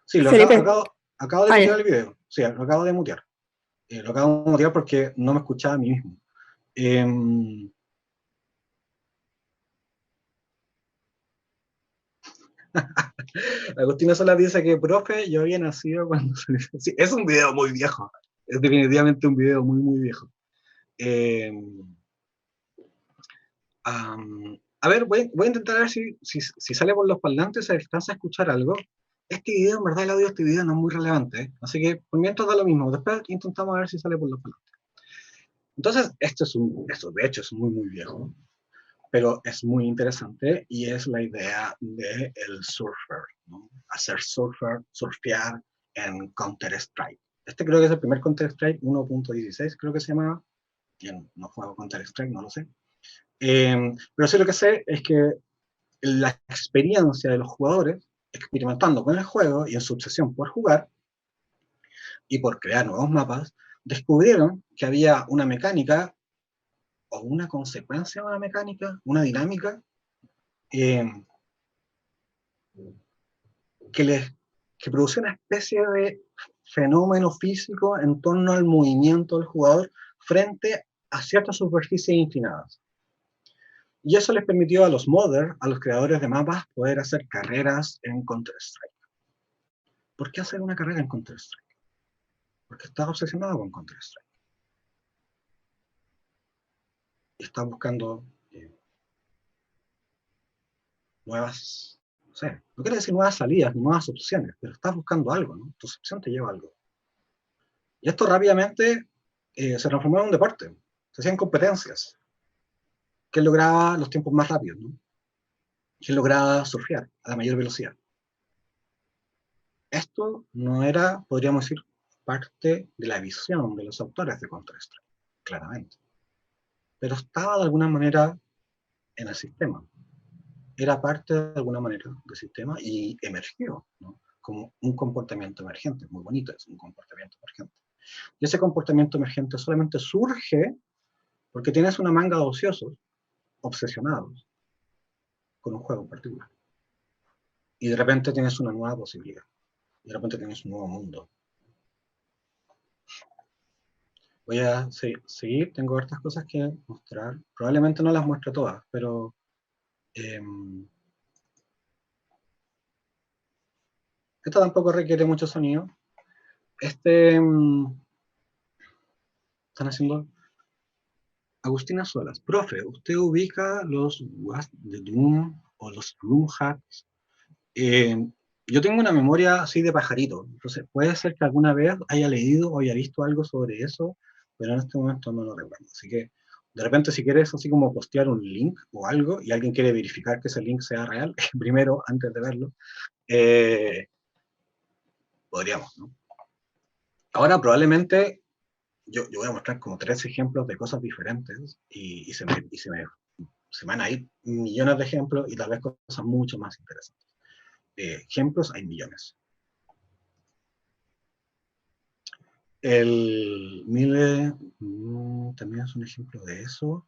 Sí, acabo de mutear el video. Sí, lo acabo de mutear. Lo acabo de mutear porque no me escuchaba a mí mismo. Agustina Sola dice que, profe, yo había nacido cuando... Sí, es un video muy viejo. Es definitivamente un video muy, muy viejo. A ver, voy a intentar ver si sale por los parlantes, se alcanza a escuchar algo. Este video, en verdad, el audio de este video no es muy relevante, así que por mientras da lo mismo. Después intentamos a ver si sale por los parlantes. Entonces, esto de hecho es muy, muy viejo, pero es muy interesante y es la idea del surfer, ¿no? Hacer surfear en Counter-Strike. Este creo que es el primer Counter-Strike 1.16, creo que se llama. Quien no juega Counter-Strike, no lo sé. Pero sí lo que sé es que la experiencia de los jugadores experimentando con el juego y en su obsesión por jugar y por crear nuevos mapas, descubrieron que había una mecánica o una consecuencia de una mecánica, una dinámica, eh, que produce una especie de fenómeno físico en torno al movimiento del jugador frente a ciertas superficies inclinadas. Y eso les permitió a los modders, a los creadores de mapas, poder hacer carreras en Counter-Strike. ¿Por qué hacer una carrera en Counter-Strike? Porque estás obsesionado con Counter-Strike. Y estás buscando nuevas, no sé, no quiero decir nuevas salidas, ni nuevas opciones, pero estás buscando algo, ¿no? Tu opción te lleva a algo. Y esto rápidamente se transformó en un deporte. Se hacían competencias. ¿Quién lograba los tiempos más rápidos, ¿no? ¿Quién lograba surfear a la mayor velocidad? Esto no era, podríamos decir, parte de la visión de los autores de Counter-Strike, claramente. Pero estaba de alguna manera en el sistema. Era parte de alguna manera del sistema y emergió, ¿no? Como un comportamiento emergente. Muy bonito, es un comportamiento emergente. Y ese comportamiento emergente solamente surge porque tienes una manga de ociosos obsesionados con un juego en particular. Y de repente tienes una nueva posibilidad. Y de repente tienes un nuevo mundo. Voy a seguir, tengo hartas cosas que mostrar. Probablemente no las muestre todas, pero esto tampoco requiere mucho sonido. Están haciendo Agustina Solas. Profe, ¿usted ubica los Wasp de Doom o los Room Hacks? Yo tengo una memoria así de pajarito, entonces puede ser que alguna vez haya leído o haya visto algo sobre eso, pero en este momento no lo recuerdo. Así que, de repente, si quieres así como postear un link o algo, y alguien quiere verificar que ese link sea real, primero, antes de verlo, podríamos, ¿no? Ahora, probablemente, yo voy a mostrar como 3 ejemplos de cosas diferentes, y se van a ir millones de ejemplos, y tal vez cosas mucho más interesantes. Ejemplos hay millones. El Mile también es un ejemplo de eso.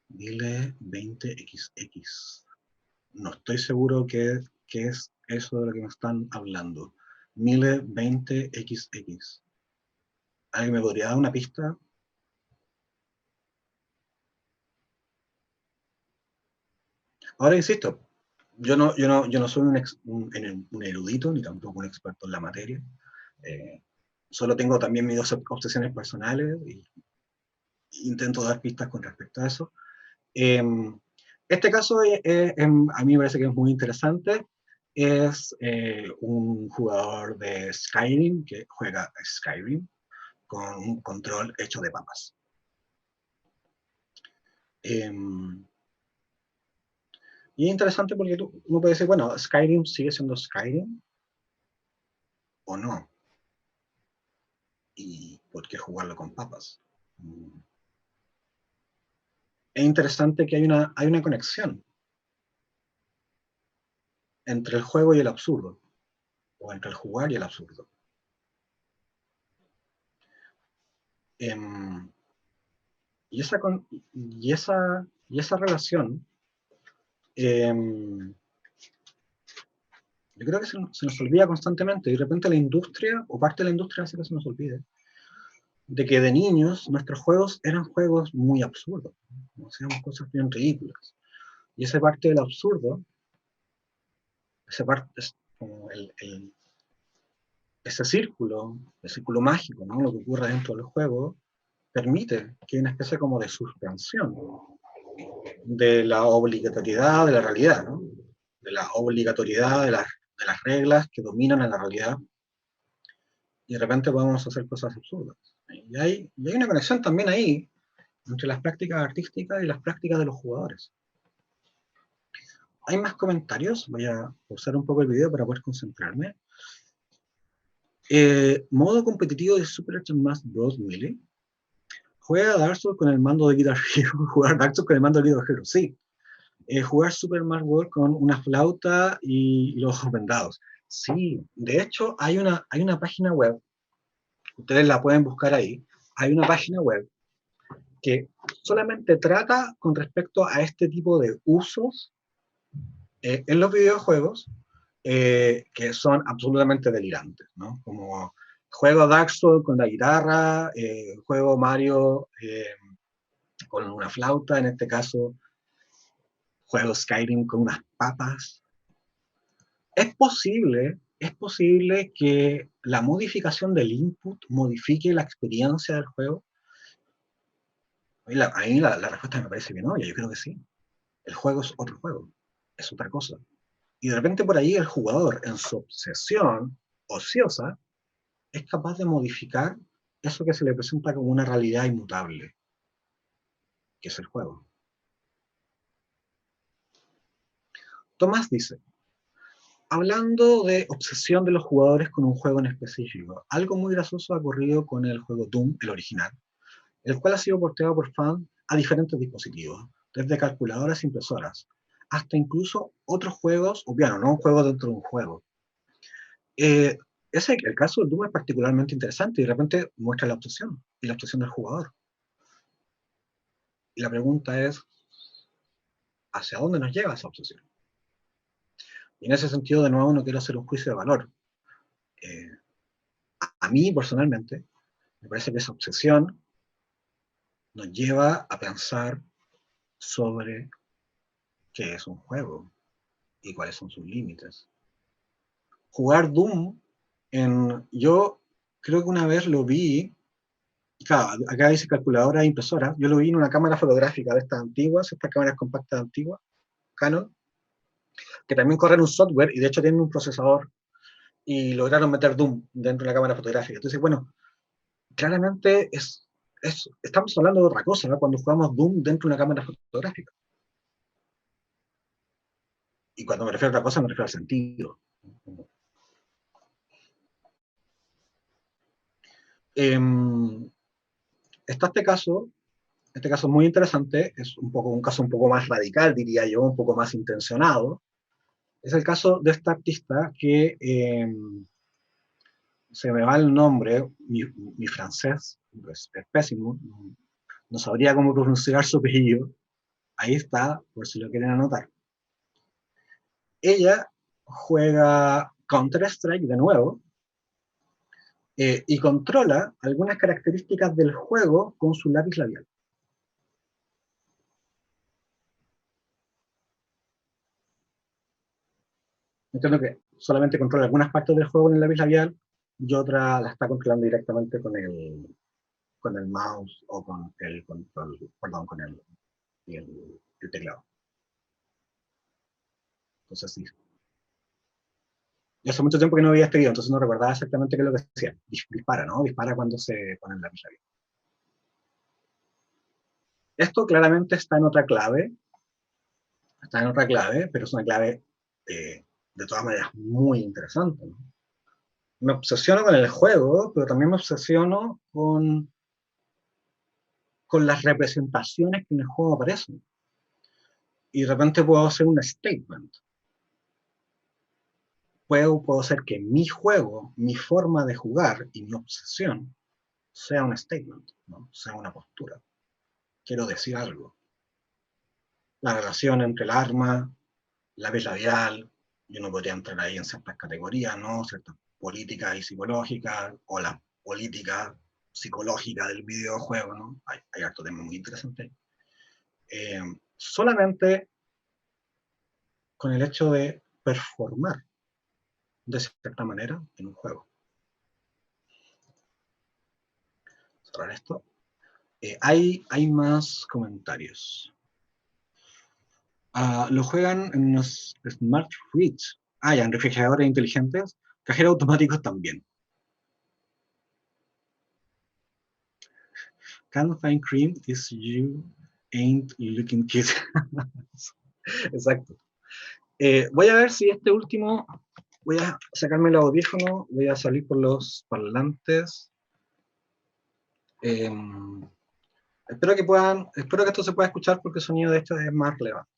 Mile 20XX. No estoy seguro qué es eso de lo que me están hablando. Mile 20XX. ¿Alguien me podría dar una pista? Ahora insisto, yo no soy un erudito, ni tampoco un experto en la materia. Solo tengo también mis 2 obsesiones personales y intento dar pistas con respecto a eso. Este caso a mí me parece que es muy interesante. Es un jugador de Skyrim que juega Skyrim con un control hecho de papas. Y es interesante porque uno puede decir, bueno, Skyrim sigue siendo Skyrim o no. ¿Y por qué jugarlo con papas? Es interesante que hay una conexión entre el juego y el absurdo, o entre el jugar y el absurdo. Y esa relación, yo creo que se nos olvida constantemente, y de repente la industria, o parte de la industria hace que se nos olvide, de que de niños nuestros juegos eran juegos muy absurdos, ¿no? Hacíamos cosas bien ridículas. Y esa parte del absurdo, esa parte es como ese círculo, el círculo mágico, ¿no? Lo que ocurre dentro del juego, permite que haya una especie como de suspensión de la obligatoriedad de la realidad, ¿no? De la obligatoriedad de las reglas que dominan en la realidad, y de repente podemos hacer cosas absurdas. Y hay una conexión también ahí entre las prácticas artísticas y las prácticas de los jugadores. ¿Hay más comentarios? Voy a pausar un poco el video para poder concentrarme. Modo competitivo de Super Smash Bros. Melee. Juega Dark Souls con el mando de Guitar Hero. Jugar Dark Souls con el mando de Guitar Hero, sí. Jugar Super Mario World con una flauta y los ojos vendados. Sí, de hecho hay una página web, ustedes la pueden buscar ahí, hay una página web que solamente trata con respecto a este tipo de usos en los videojuegos que son absolutamente delirantes, ¿no? Como juego Dark Souls con la guitarra, juego Mario con una flauta, en este caso juego Skyrim con unas papas. Es posible que la modificación del input modifique la experiencia del juego. A mí la respuesta me parece bien obvia, yo creo que sí. El juego es otro juego, es otra cosa. Y de repente por ahí el jugador, en su obsesión ociosa, es capaz de modificar eso que se le presenta como una realidad inmutable, que es el juego. Tomás dice, hablando de obsesión de los jugadores con un juego en específico, algo muy gracioso ha ocurrido con el juego Doom, el original, el cual ha sido porteado por fans a diferentes dispositivos, desde calculadoras e impresoras, hasta incluso otros juegos, o bueno, no un juego dentro de un juego. El caso del Doom es particularmente interesante y de repente muestra la obsesión y la obsesión del jugador. Y la pregunta es, ¿hacia dónde nos lleva esa obsesión? Y en ese sentido, de nuevo, no quiero hacer un juicio de valor. Eh, a mí, personalmente, me parece que esa obsesión nos lleva a pensar sobre qué es un juego y cuáles son sus límites. Jugar Doom, yo creo que una vez lo vi, claro, acá dice calculadora e impresora, yo lo vi en una cámara fotográfica de estas antiguas, estas cámaras compactas antiguas, Canon, que también corren un software y de hecho tienen un procesador y lograron meter Doom dentro de la cámara fotográfica. Entonces, bueno, claramente estamos hablando de otra cosa, ¿no? Cuando jugamos Doom dentro de una cámara fotográfica. Y cuando me refiero a otra cosa, me refiero al sentido. Eh, está este caso muy interesante, es un caso un poco más radical, diría yo, un poco más intencionado. Es el caso de esta artista que se me va el nombre, mi francés es pésimo, no sabría cómo pronunciar su apellido. Ahí está, por si lo quieren anotar. Ella juega Counter-Strike de nuevo y controla algunas características del juego con su lápiz labial. Entiendo que solamente controla algunas partes del juego con el lápiz labial y otra la está controlando directamente con el mouse o con el control, perdón, con el teclado. Entonces sí. Yo hace mucho tiempo que no veía este video, entonces no recordaba exactamente qué es lo que decía. Dispara, ¿no? Dispara cuando se pone el lápiz labial. Esto claramente está en otra clave, pero es una clave de todas maneras muy interesante, ¿no? Me obsesiono con el juego, pero también me obsesiono con las representaciones que en el juego aparecen. Y de repente puedo hacer un statement. Puedo hacer que mi juego, mi forma de jugar y mi obsesión sea un statement, ¿no? Sea una postura. Quiero decir algo. La relación entre el arma, la vía labial, yo no podría entrar ahí en ciertas categorías, ¿no? Ciertas políticas y psicológicas, o la política psicológica del videojuego, ¿no? Hay harto tema muy interesante. Solamente con el hecho de performar de cierta manera en un juego. Cerrar esto. Hay más comentarios. Lo juegan en unos Smart Fridge. Ya en refrigeradores inteligentes. Cajeros automáticos también. Can't find cream is you ain't looking kid. Exacto. Voy a ver si este último, voy a sacarme los audífonos, voy a salir por los parlantes. Espero que esto se pueda escuchar porque el sonido de esto es más relevante.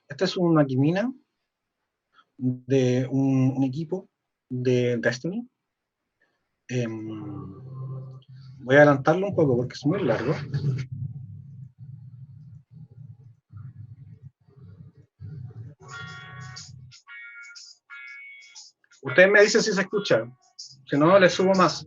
Este es un Makimina de un equipo de Destiny. Voy a adelantarlo un poco porque es muy largo. Ustedes me dicen si se escucha, si no, le subo más.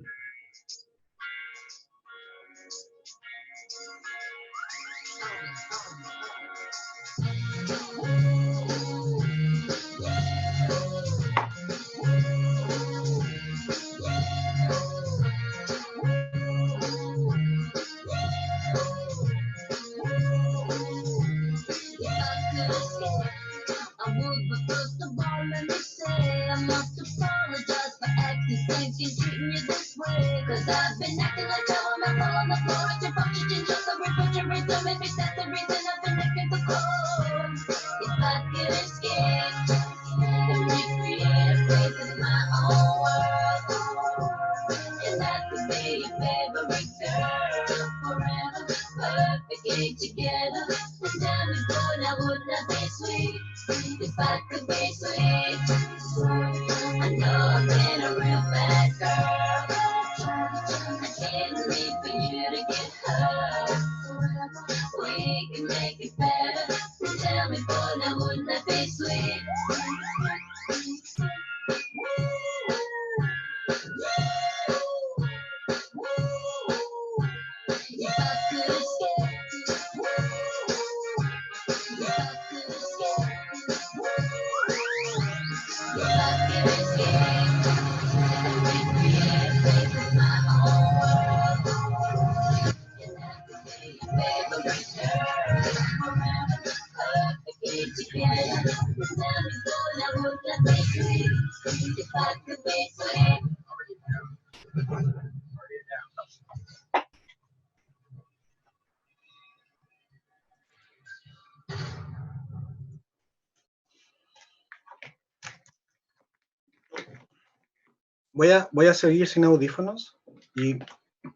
Voy a seguir sin audífonos y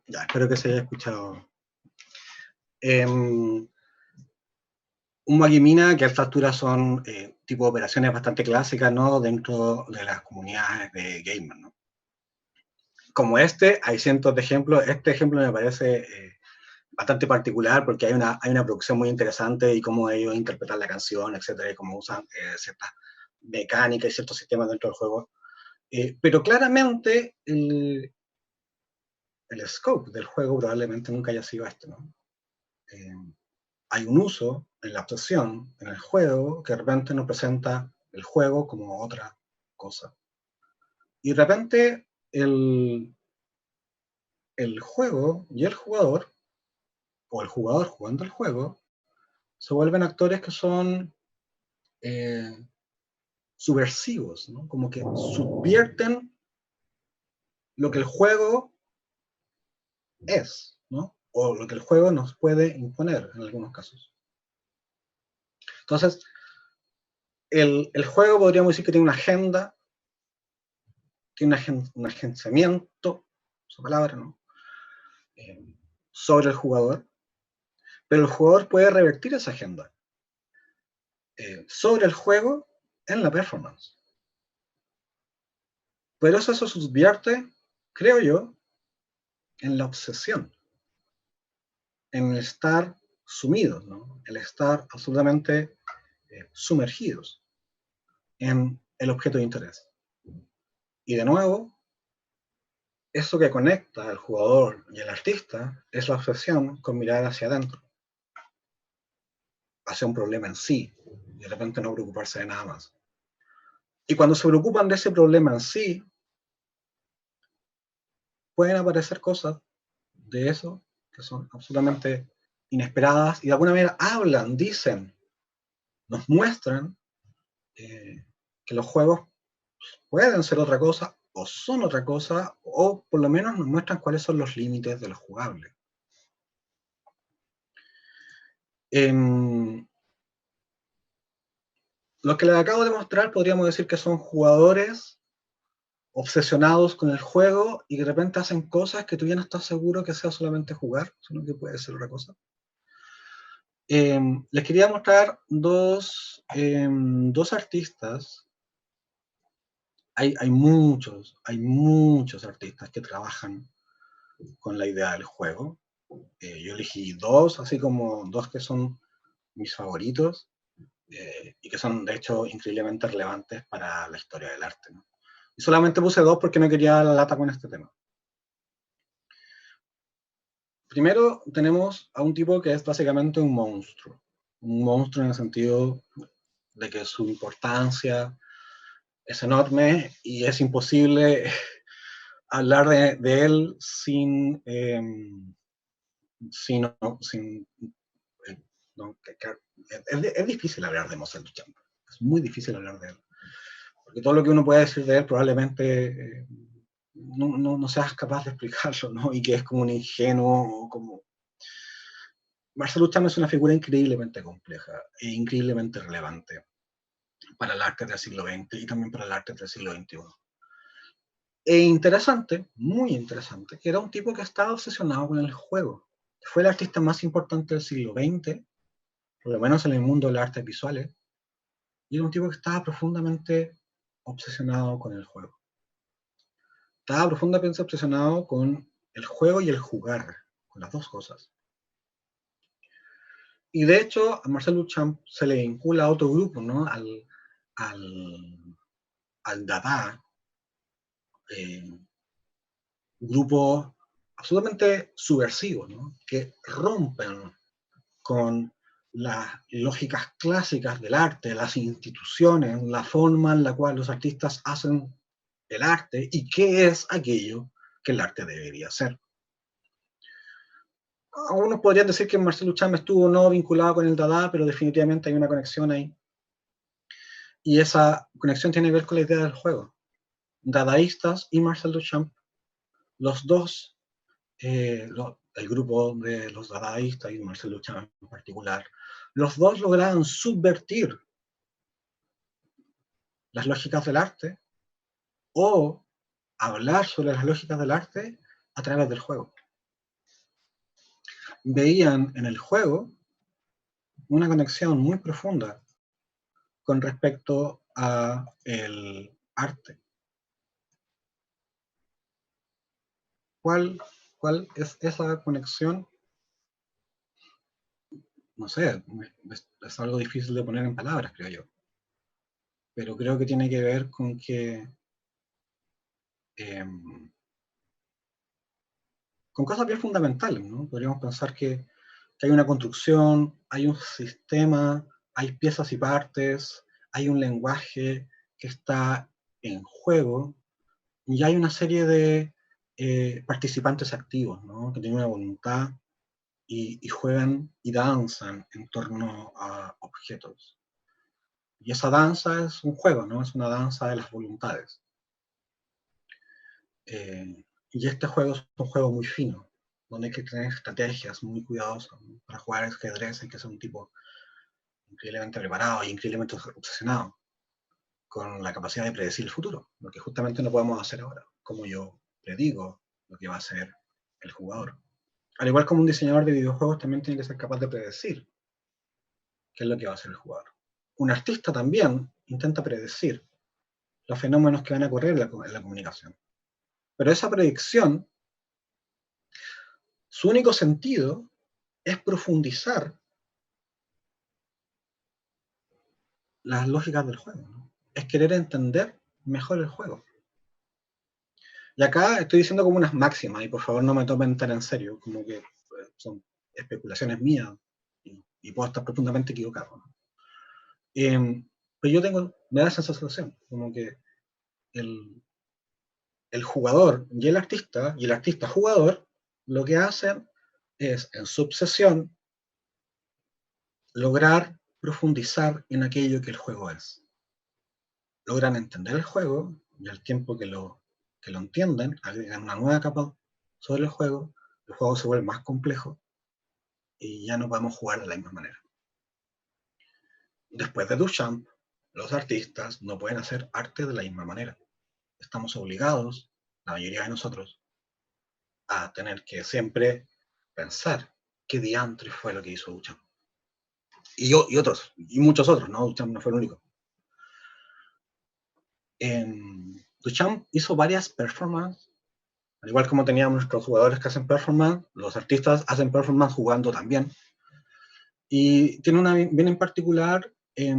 ya, espero que se haya escuchado. Un Magimina, que a esta altura son tipo de operaciones bastante clásicas, ¿no? Dentro de las comunidades de gamers, ¿no? Como este, hay cientos de ejemplos. Este ejemplo me parece bastante particular porque hay una producción muy interesante y cómo ellos interpretan la canción, etcétera, y cómo usan ciertas mecánicas y ciertos sistemas dentro del juego. Pero claramente el scope del juego probablemente nunca haya sido este, ¿no? Hay un uso en la obsesión, en el juego, que de repente nos presenta el juego como otra cosa. Y de repente el juego y el jugador, o el jugador jugando el juego, se vuelven actores que son subversivos, ¿no? Como que subvierten lo que el juego es, ¿no? O lo que el juego nos puede imponer en algunos casos. Entonces, el juego podríamos decir que tiene una agenda, tiene un agenciamiento, su palabra, ¿no? Sobre el jugador, pero el jugador puede revertir esa agenda sobre el juego en la performance. Pero eso se subvierte, creo yo, en la obsesión, en el estar sumidos, ¿no? El estar absolutamente sumergidos en el objeto de interés. Y de nuevo, eso que conecta al jugador y al artista es la obsesión con mirar hacia adentro, hacia un problema en sí, y de repente no preocuparse de nada más. Y cuando se preocupan de ese problema en sí, pueden aparecer cosas de eso que son absolutamente inesperadas y de alguna manera hablan, dicen, nos muestran que los juegos pueden ser otra cosa o son otra cosa, o por lo menos nos muestran cuáles son los límites de lo jugable. Lo que les acabo de mostrar podríamos decir que son jugadores obsesionados con el juego y de repente hacen cosas que tú ya no estás seguro que sea solamente jugar, sino que puede ser otra cosa. Les quería mostrar dos artistas hay muchos artistas que trabajan con la idea del juego. Yo elegí dos, así como dos que son mis favoritos, y que son de hecho increíblemente relevantes para la historia del arte, ¿no? Y solamente puse dos porque no quería la lata con este tema. Primero tenemos a un tipo que es básicamente un monstruo en el sentido de que su importancia es enorme y es imposible hablar de él sin, sin no, es difícil hablar de Marcel Duchamp, es muy difícil hablar de él, porque todo lo que uno puede decir de él probablemente no seas capaz de explicarlo, ¿no? Y que es como un ingenuo, como... Marcel Duchamp es una figura increíblemente compleja e increíblemente relevante para el arte del siglo XX y también para el arte del siglo XXI. E interesante, muy interesante, que era un tipo que estaba obsesionado con el juego. Fue el artista más importante del siglo XX, por lo menos en el mundo de las artes visuales, y era un tipo que estaba profundamente obsesionado con el juego. Estaba profundamente obsesionado con el juego y el jugar, con las dos cosas. Y de hecho, a Marcel Duchamp se le vincula a otro grupo, ¿no? Al Dada, grupos absolutamente subversivos, ¿no? Que rompen con las lógicas clásicas del arte, las instituciones, la forma en la cual los artistas hacen el arte y qué es aquello que el arte debería ser. Algunos podrían decir que Marcel Duchamp estuvo no vinculado con el Dada, pero definitivamente hay una conexión ahí. Y esa conexión tiene que ver con la idea del juego. Dadaístas y Marcel Duchamp, los dos, el grupo de los dadaístas y Marcel Duchamp en particular, los dos lograron subvertir las lógicas del arte o hablar sobre las lógicas del arte a través del juego. Veían en el juego una conexión muy profunda con respecto a el arte. ¿Cuál es esa conexión? No sé, es algo difícil de poner en palabras, creo yo. Pero creo que tiene que ver con que con cosas bien fundamentales, ¿no? Podríamos pensar que hay una construcción, hay un sistema, hay piezas y partes, hay un lenguaje que está en juego y hay una serie de participantes activos, ¿no? Que tienen una voluntad y juegan y danzan en torno a objetos. Y esa danza es un juego, ¿no? Es una danza de las voluntades. Y este juego es un juego muy fino, donde hay que tener estrategias muy cuidadosas, ¿no? Para jugar ajedrez hay que ser un tipo increíblemente preparado y increíblemente obsesionado con la capacidad de predecir el futuro, lo que justamente no podemos hacer ahora, como yo predigo lo que va a ser el jugador. Al igual como un diseñador de videojuegos también tiene que ser capaz de predecir qué es lo que va a hacer el jugador. Un artista también intenta predecir los fenómenos que van a ocurrir en la comunicación. Pero esa predicción, su único sentido es profundizar las lógicas del juego, ¿no? Es querer entender mejor el juego. Y acá estoy diciendo como unas máximas, y por favor no me tomen tan en serio, como que son especulaciones mías, y puedo estar profundamente equivocado, ¿no? Pero me da esa sensación, como que el jugador y el artista jugador, lo que hacen es, en su obsesión, lograr profundizar en aquello que el juego es. Logran entender el juego y al tiempo que lo entienden, agregan una nueva capa sobre el juego se vuelve más complejo y ya no podemos jugar de la misma manera. Después de Duchamp, los artistas no pueden hacer arte de la misma manera. Estamos obligados, la mayoría de nosotros, a tener que siempre pensar qué diantre fue lo que hizo Duchamp. Y otros, y muchos otros, ¿no? Duchamp no fue el único. Duchamp hizo varias performances, al igual como teníamos nuestros jugadores que hacen performance, los artistas hacen performance jugando también. Y tiene una bien en particular, que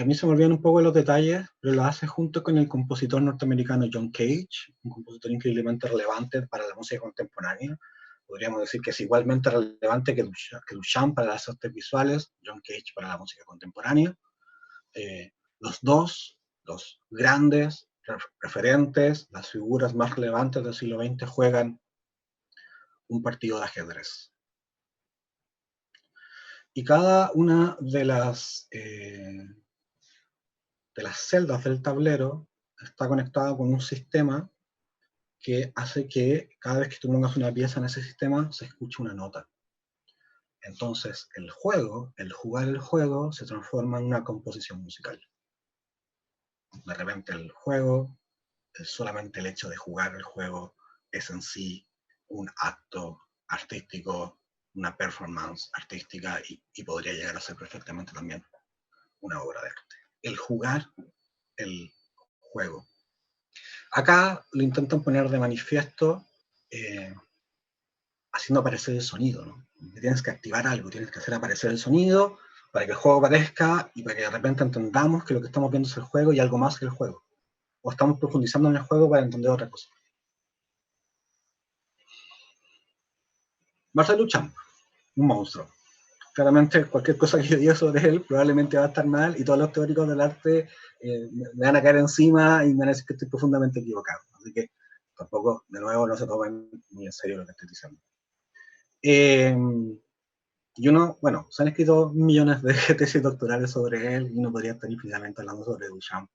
a mí se me olvidan un poco los detalles, pero lo hace junto con el compositor norteamericano John Cage, un compositor increíblemente relevante para la música contemporánea. Podríamos decir que es igualmente relevante que Duchamp para las artes visuales, John Cage para la música contemporánea. Los dos, los grandes referentes, las figuras más relevantes del siglo XX juegan un partido de ajedrez. Y cada una de las celdas del tablero está conectada con un sistema que hace que cada vez que tú pongas una pieza en ese sistema se escuche una nota. Entonces el juego, el jugar el juego, se transforma en una composición musical. De repente el juego, solamente el hecho de jugar el juego es en sí un acto artístico, una performance artística y podría llegar a ser perfectamente también una obra de arte. El jugar el juego. Acá lo intentan poner de manifiesto haciendo aparecer el sonido, ¿no? Tienes que activar algo, tienes que hacer aparecer el sonido para que el juego aparezca y para que de repente entendamos que lo que estamos viendo es el juego y algo más que el juego. O estamos profundizando en el juego para entender otra cosa. Marcel Duchamp, un monstruo. Claramente cualquier cosa que yo diga sobre él probablemente va a estar mal y todos los teóricos del arte me van a caer encima y me van a decir que estoy profundamente equivocado. Así que tampoco, de nuevo, no se tomen muy en serio lo que estoy diciendo. Y uno, bueno, se han escrito millones de tesis doctorales sobre él y uno podría estar infinitamente hablando sobre Duchamp.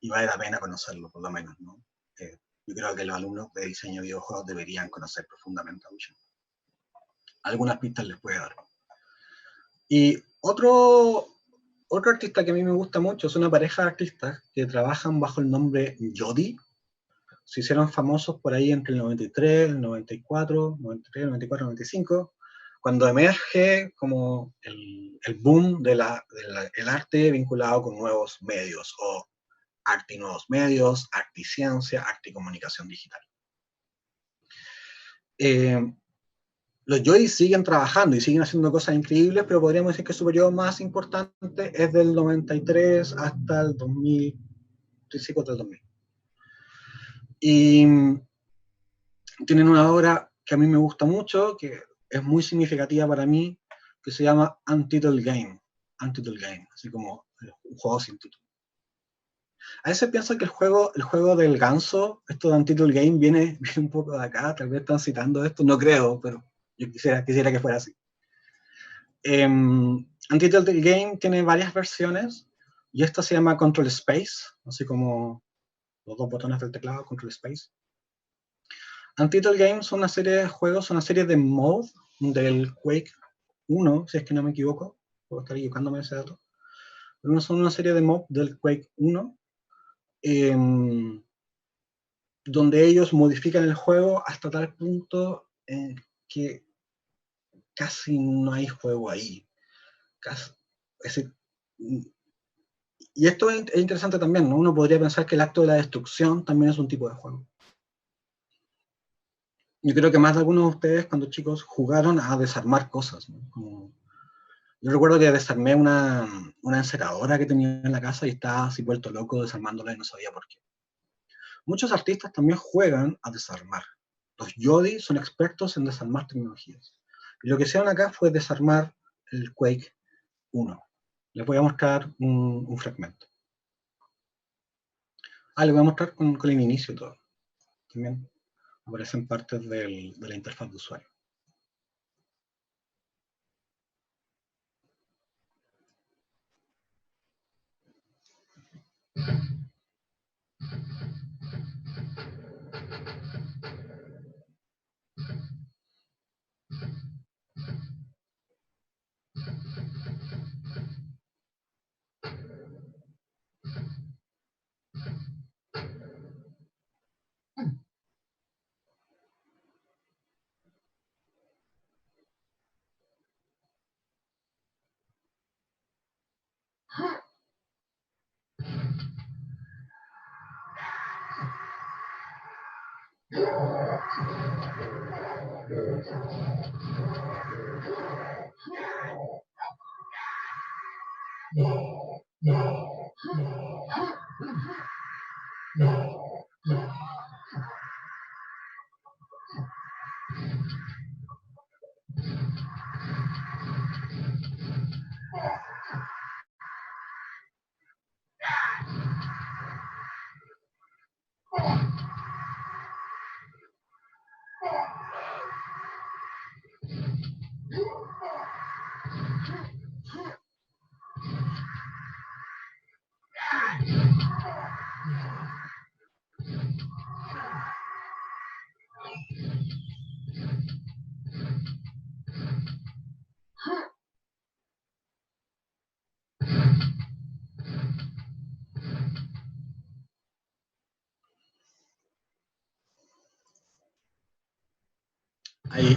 Y vale la pena conocerlo, por lo menos, ¿no? Yo creo que los alumnos de diseño de videojuegos deberían conocer profundamente a Duchamp. Algunas pistas les puede dar. Y otro artista que a mí me gusta mucho es una pareja de artistas que trabajan bajo el nombre Yodi. Se hicieron famosos por ahí entre el 93, el 94, 93, 94, 95, cuando emerge como el boom del arte vinculado con nuevos medios, o arte y nuevos medios, arte y ciencia, arte y comunicación digital. Los Joy siguen trabajando y siguen haciendo cosas increíbles, pero podríamos decir que su periodo más importante es del 93 hasta el 2000, principios del 2000. Y tienen una obra que a mí me gusta mucho, que es muy significativa para mí, que se llama Untitled Game, así como un juego sin título. A veces pienso que el juego del ganso, esto de Untitled Game, viene un poco de acá, tal vez están citando esto, no creo, pero yo quisiera que fuera así. Untitled Game tiene varias versiones, y esta se llama Control Space, así como los dos botones del teclado, Control Space. Untitled Game son una serie de juegos, una serie de mods del Quake 1, si es que no me equivoco, puedo estar equivocándome de ese dato, pero son una serie de mods del Quake 1, donde ellos modifican el juego hasta tal punto que casi no hay juego ahí. Es decir, y esto es interesante también, ¿no? Uno podría pensar que el acto de la destrucción también es un tipo de juego. Yo creo que más de algunos de ustedes cuando chicos jugaron a desarmar cosas, ¿no? Como, yo recuerdo que desarmé una enceradora que tenía en la casa y estaba así vuelto loco desarmándola y no sabía por qué. Muchos artistas también juegan a desarmar. Los Yodi son expertos en desarmar tecnologías. Y lo que hicieron acá fue desarmar el Quake 1. Les voy a mostrar un fragmento. Les voy a mostrar con el inicio todo. También aparecen partes de la interfaz de usuario.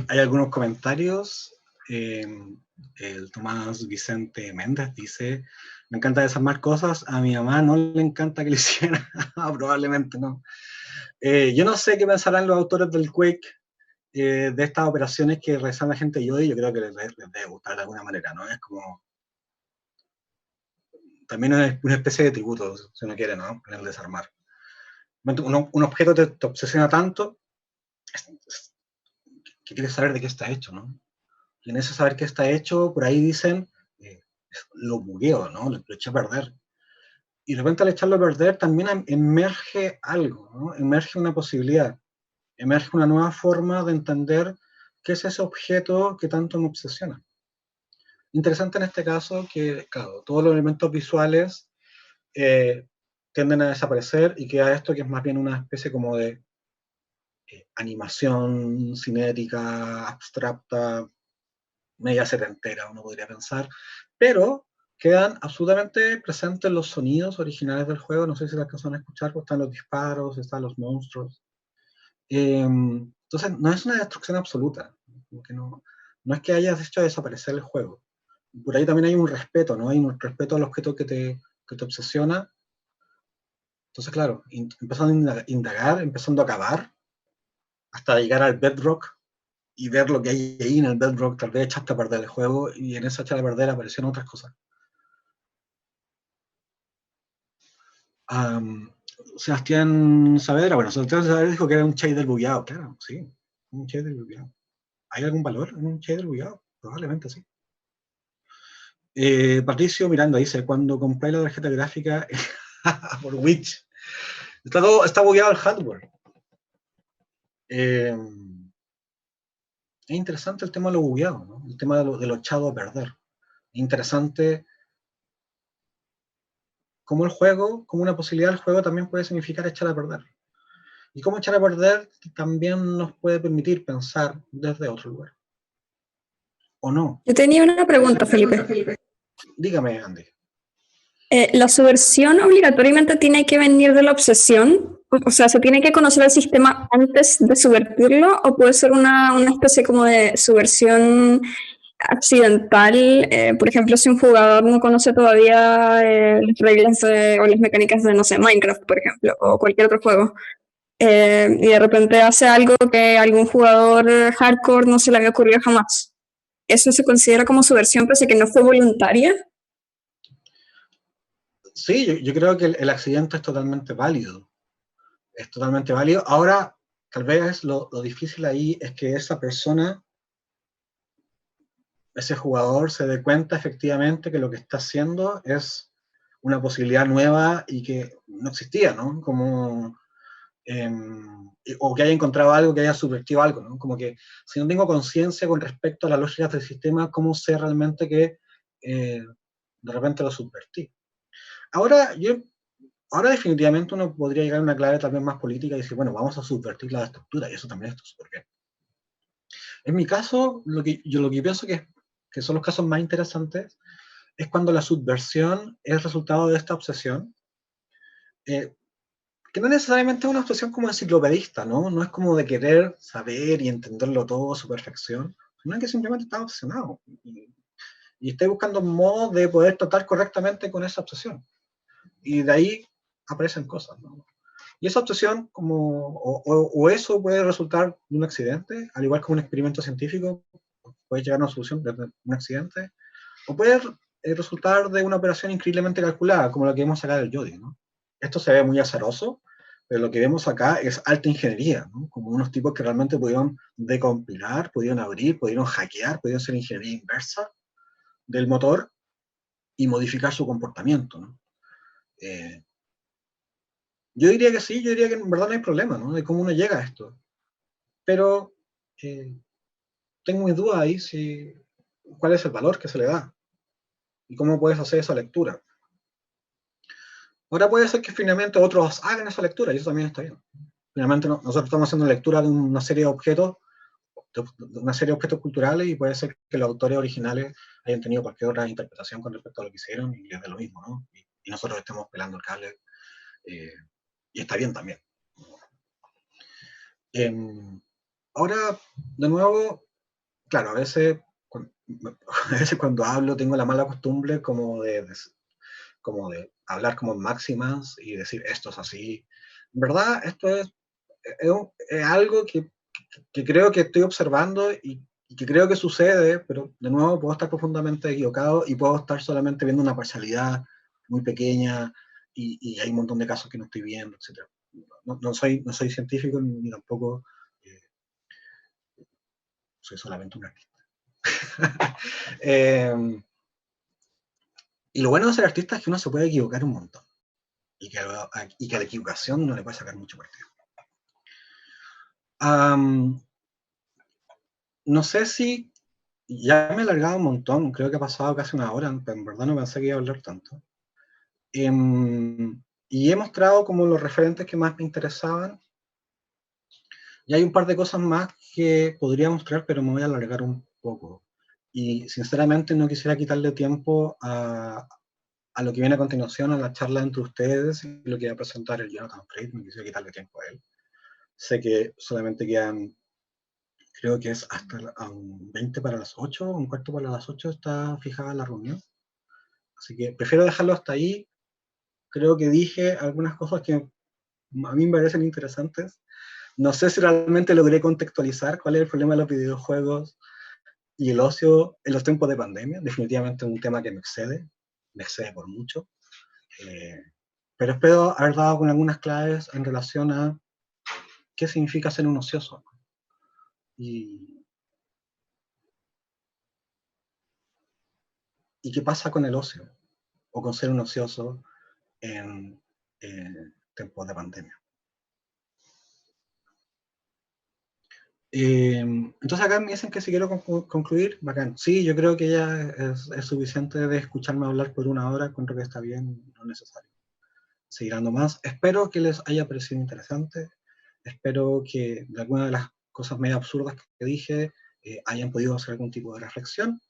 Hay algunos comentarios. El Tomás Vicente Méndez dice: me encanta desarmar cosas, a mi mamá no le encanta que le hiciera. Probablemente no. Yo no sé qué pensarán los autores del Quake de estas operaciones que realizan la gente de Yodi. Yo creo que les debe gustar de alguna manera, ¿no? Es como, también es una especie de tributo, si uno quiere, ¿no? En el desarmar. Un objeto te obsesiona tanto que quieres saber de qué está hecho, ¿no? Y en ese saber qué está hecho, por ahí dicen, lo bugueo, ¿no? Lo eché a perder. Y de repente al echarlo a perder también emerge algo, ¿no? Emerge una posibilidad, emerge una nueva forma de entender qué es ese objeto que tanto me obsesiona. Interesante en este caso que, claro, todos los elementos visuales tienden a desaparecer y queda esto que es más bien una especie como de animación cinética, abstracta, media setentera, uno podría pensar, pero quedan absolutamente presentes los sonidos originales del juego. No sé si las alcanzan a escuchar, pues están los disparos, están los monstruos. Entonces, no es una destrucción absoluta, que no es que hayas hecho desaparecer el juego. Por ahí también hay un respeto, ¿no? Hay un respeto al objeto que te obsesiona. Entonces, claro, empezando a indagar, empezando a cavar, hasta llegar al bedrock y ver lo que hay ahí en el bedrock. Tal vez echaste a perder el juego y en esa echada a perder aparecieron otras cosas. Sebastián Saavedra, bueno, Sebastián Saavedra dijo que era un shader bugueado. Claro, sí, un shader bugueado. ¿Hay algún valor en un shader bugueado? Probablemente sí. Patricio Miranda dice: cuando compré la tarjeta gráfica por Witch, está bugueado el hardware. Es interesante el tema de lo bugueado, ¿no? El tema de lo echado a perder. Es interesante cómo el juego, como una posibilidad del juego también puede significar echar a perder. Y cómo echar a perder también nos puede permitir pensar desde otro lugar. ¿O no? Yo tenía una pregunta, Felipe. Dígame, Andy. ¿La subversión obligatoriamente tiene que venir de la obsesión? O sea, ¿se tiene que conocer el sistema antes de subvertirlo? ¿O puede ser una especie como de subversión accidental? Por ejemplo, si un jugador no conoce todavía las reglas o las mecánicas de, no sé, Minecraft, por ejemplo, o cualquier otro juego, y de repente hace algo que a algún jugador hardcore no se le había ocurrido jamás. ¿Eso se considera como subversión pese a que no fue voluntaria? Sí, yo creo que el accidente es totalmente válido. Es totalmente válido. Ahora, tal vez lo difícil ahí es que esa persona, ese jugador, se dé cuenta efectivamente que lo que está haciendo es una posibilidad nueva y que no existía, ¿no? Como, o que haya encontrado algo, que haya subvertido algo, ¿no? Como que si no tengo conciencia con respecto a las lógicas del sistema, ¿cómo sé realmente que de repente lo subvertí? Ahora, ahora definitivamente uno podría llegar a una clave también más política y decir, bueno, vamos a subvertir la estructura, y eso también está súper bien. En mi caso, yo lo que pienso que son los casos más interesantes es cuando la subversión es resultado de esta obsesión, que no necesariamente es una obsesión como enciclopedista, ¿no? No es como de querer saber y entenderlo todo a su perfección, sino que simplemente está obsesionado y está buscando modos de poder tratar correctamente con esa obsesión. Y de ahí aparecen cosas, ¿no? Y esa obsesión, o eso puede resultar de un accidente, al igual que un experimento científico, puede llegar a una solución de un accidente, o puede resultar de una operación increíblemente calculada, como la que vemos acá del Yodi, ¿no? Esto se ve muy azaroso, pero lo que vemos acá es alta ingeniería, ¿no? Como unos tipos que realmente pudieron decompilar, pudieron abrir, pudieron hackear, pudieron hacer ingeniería inversa del motor y modificar su comportamiento, ¿no? Yo diría que sí, yo diría que en verdad no hay problema, ¿no? De cómo uno llega a esto. Pero tengo mis dudas ahí si cuál es el valor que se le da y cómo puedes hacer esa lectura. Ahora puede ser que finalmente otros hagan esa lectura y eso también está bien. Finalmente nosotros estamos haciendo lectura de una serie de objetos, culturales, y puede ser que los autores originales hayan tenido cualquier otra interpretación con respecto a lo que hicieron y les dé lo mismo, ¿no? Y nosotros estemos pelando el cable, y está bien también. Ahora, de nuevo, claro, a veces cuando hablo tengo la mala costumbre como de hablar como en máximas y decir esto es así. En verdad, esto es algo que creo que estoy observando y que creo que sucede, pero de nuevo puedo estar profundamente equivocado y puedo estar solamente viendo una parcialidad muy pequeña y hay un montón de casos que no estoy viendo, etc. No soy científico ni tampoco soy solamente un artista. Y lo bueno de ser artista es que uno se puede equivocar un montón y que a la equivocación no le puede sacar mucho partido. No sé si ya me he alargado un montón, creo que ha pasado casi una hora, pero en verdad no pensé que iba a hablar tanto. Y he mostrado como los referentes que más me interesaban. Y hay un par de cosas más que podría mostrar, pero me voy a alargar un poco. Y sinceramente no quisiera quitarle tiempo a lo que viene a continuación, a la charla entre ustedes y lo que va a presentar el Jonathan Fried. No quisiera quitarle tiempo a él. Sé que solamente quedan, creo que es hasta 20 para las 8, un cuarto para las 8 está fijada la reunión. Así que prefiero dejarlo hasta ahí. Creo que dije algunas cosas que a mí me parecen interesantes. No sé si realmente logré contextualizar cuál es el problema de los videojuegos y el ocio en los tiempos de pandemia. Definitivamente es un tema que me excede por mucho. Pero espero haber dado con algunas claves en relación a qué significa ser un ocioso. Y qué pasa con el ocio, o con ser un ocioso en tiempos de pandemia. Entonces acá me dicen que si quiero concluir, bacán. Sí, yo creo que ya es suficiente de escucharme hablar por una hora, encuentro que está bien, no es necesario seguir dando más. Espero que les haya parecido interesante, espero que de alguna de las cosas medio absurdas que dije hayan podido hacer algún tipo de reflexión,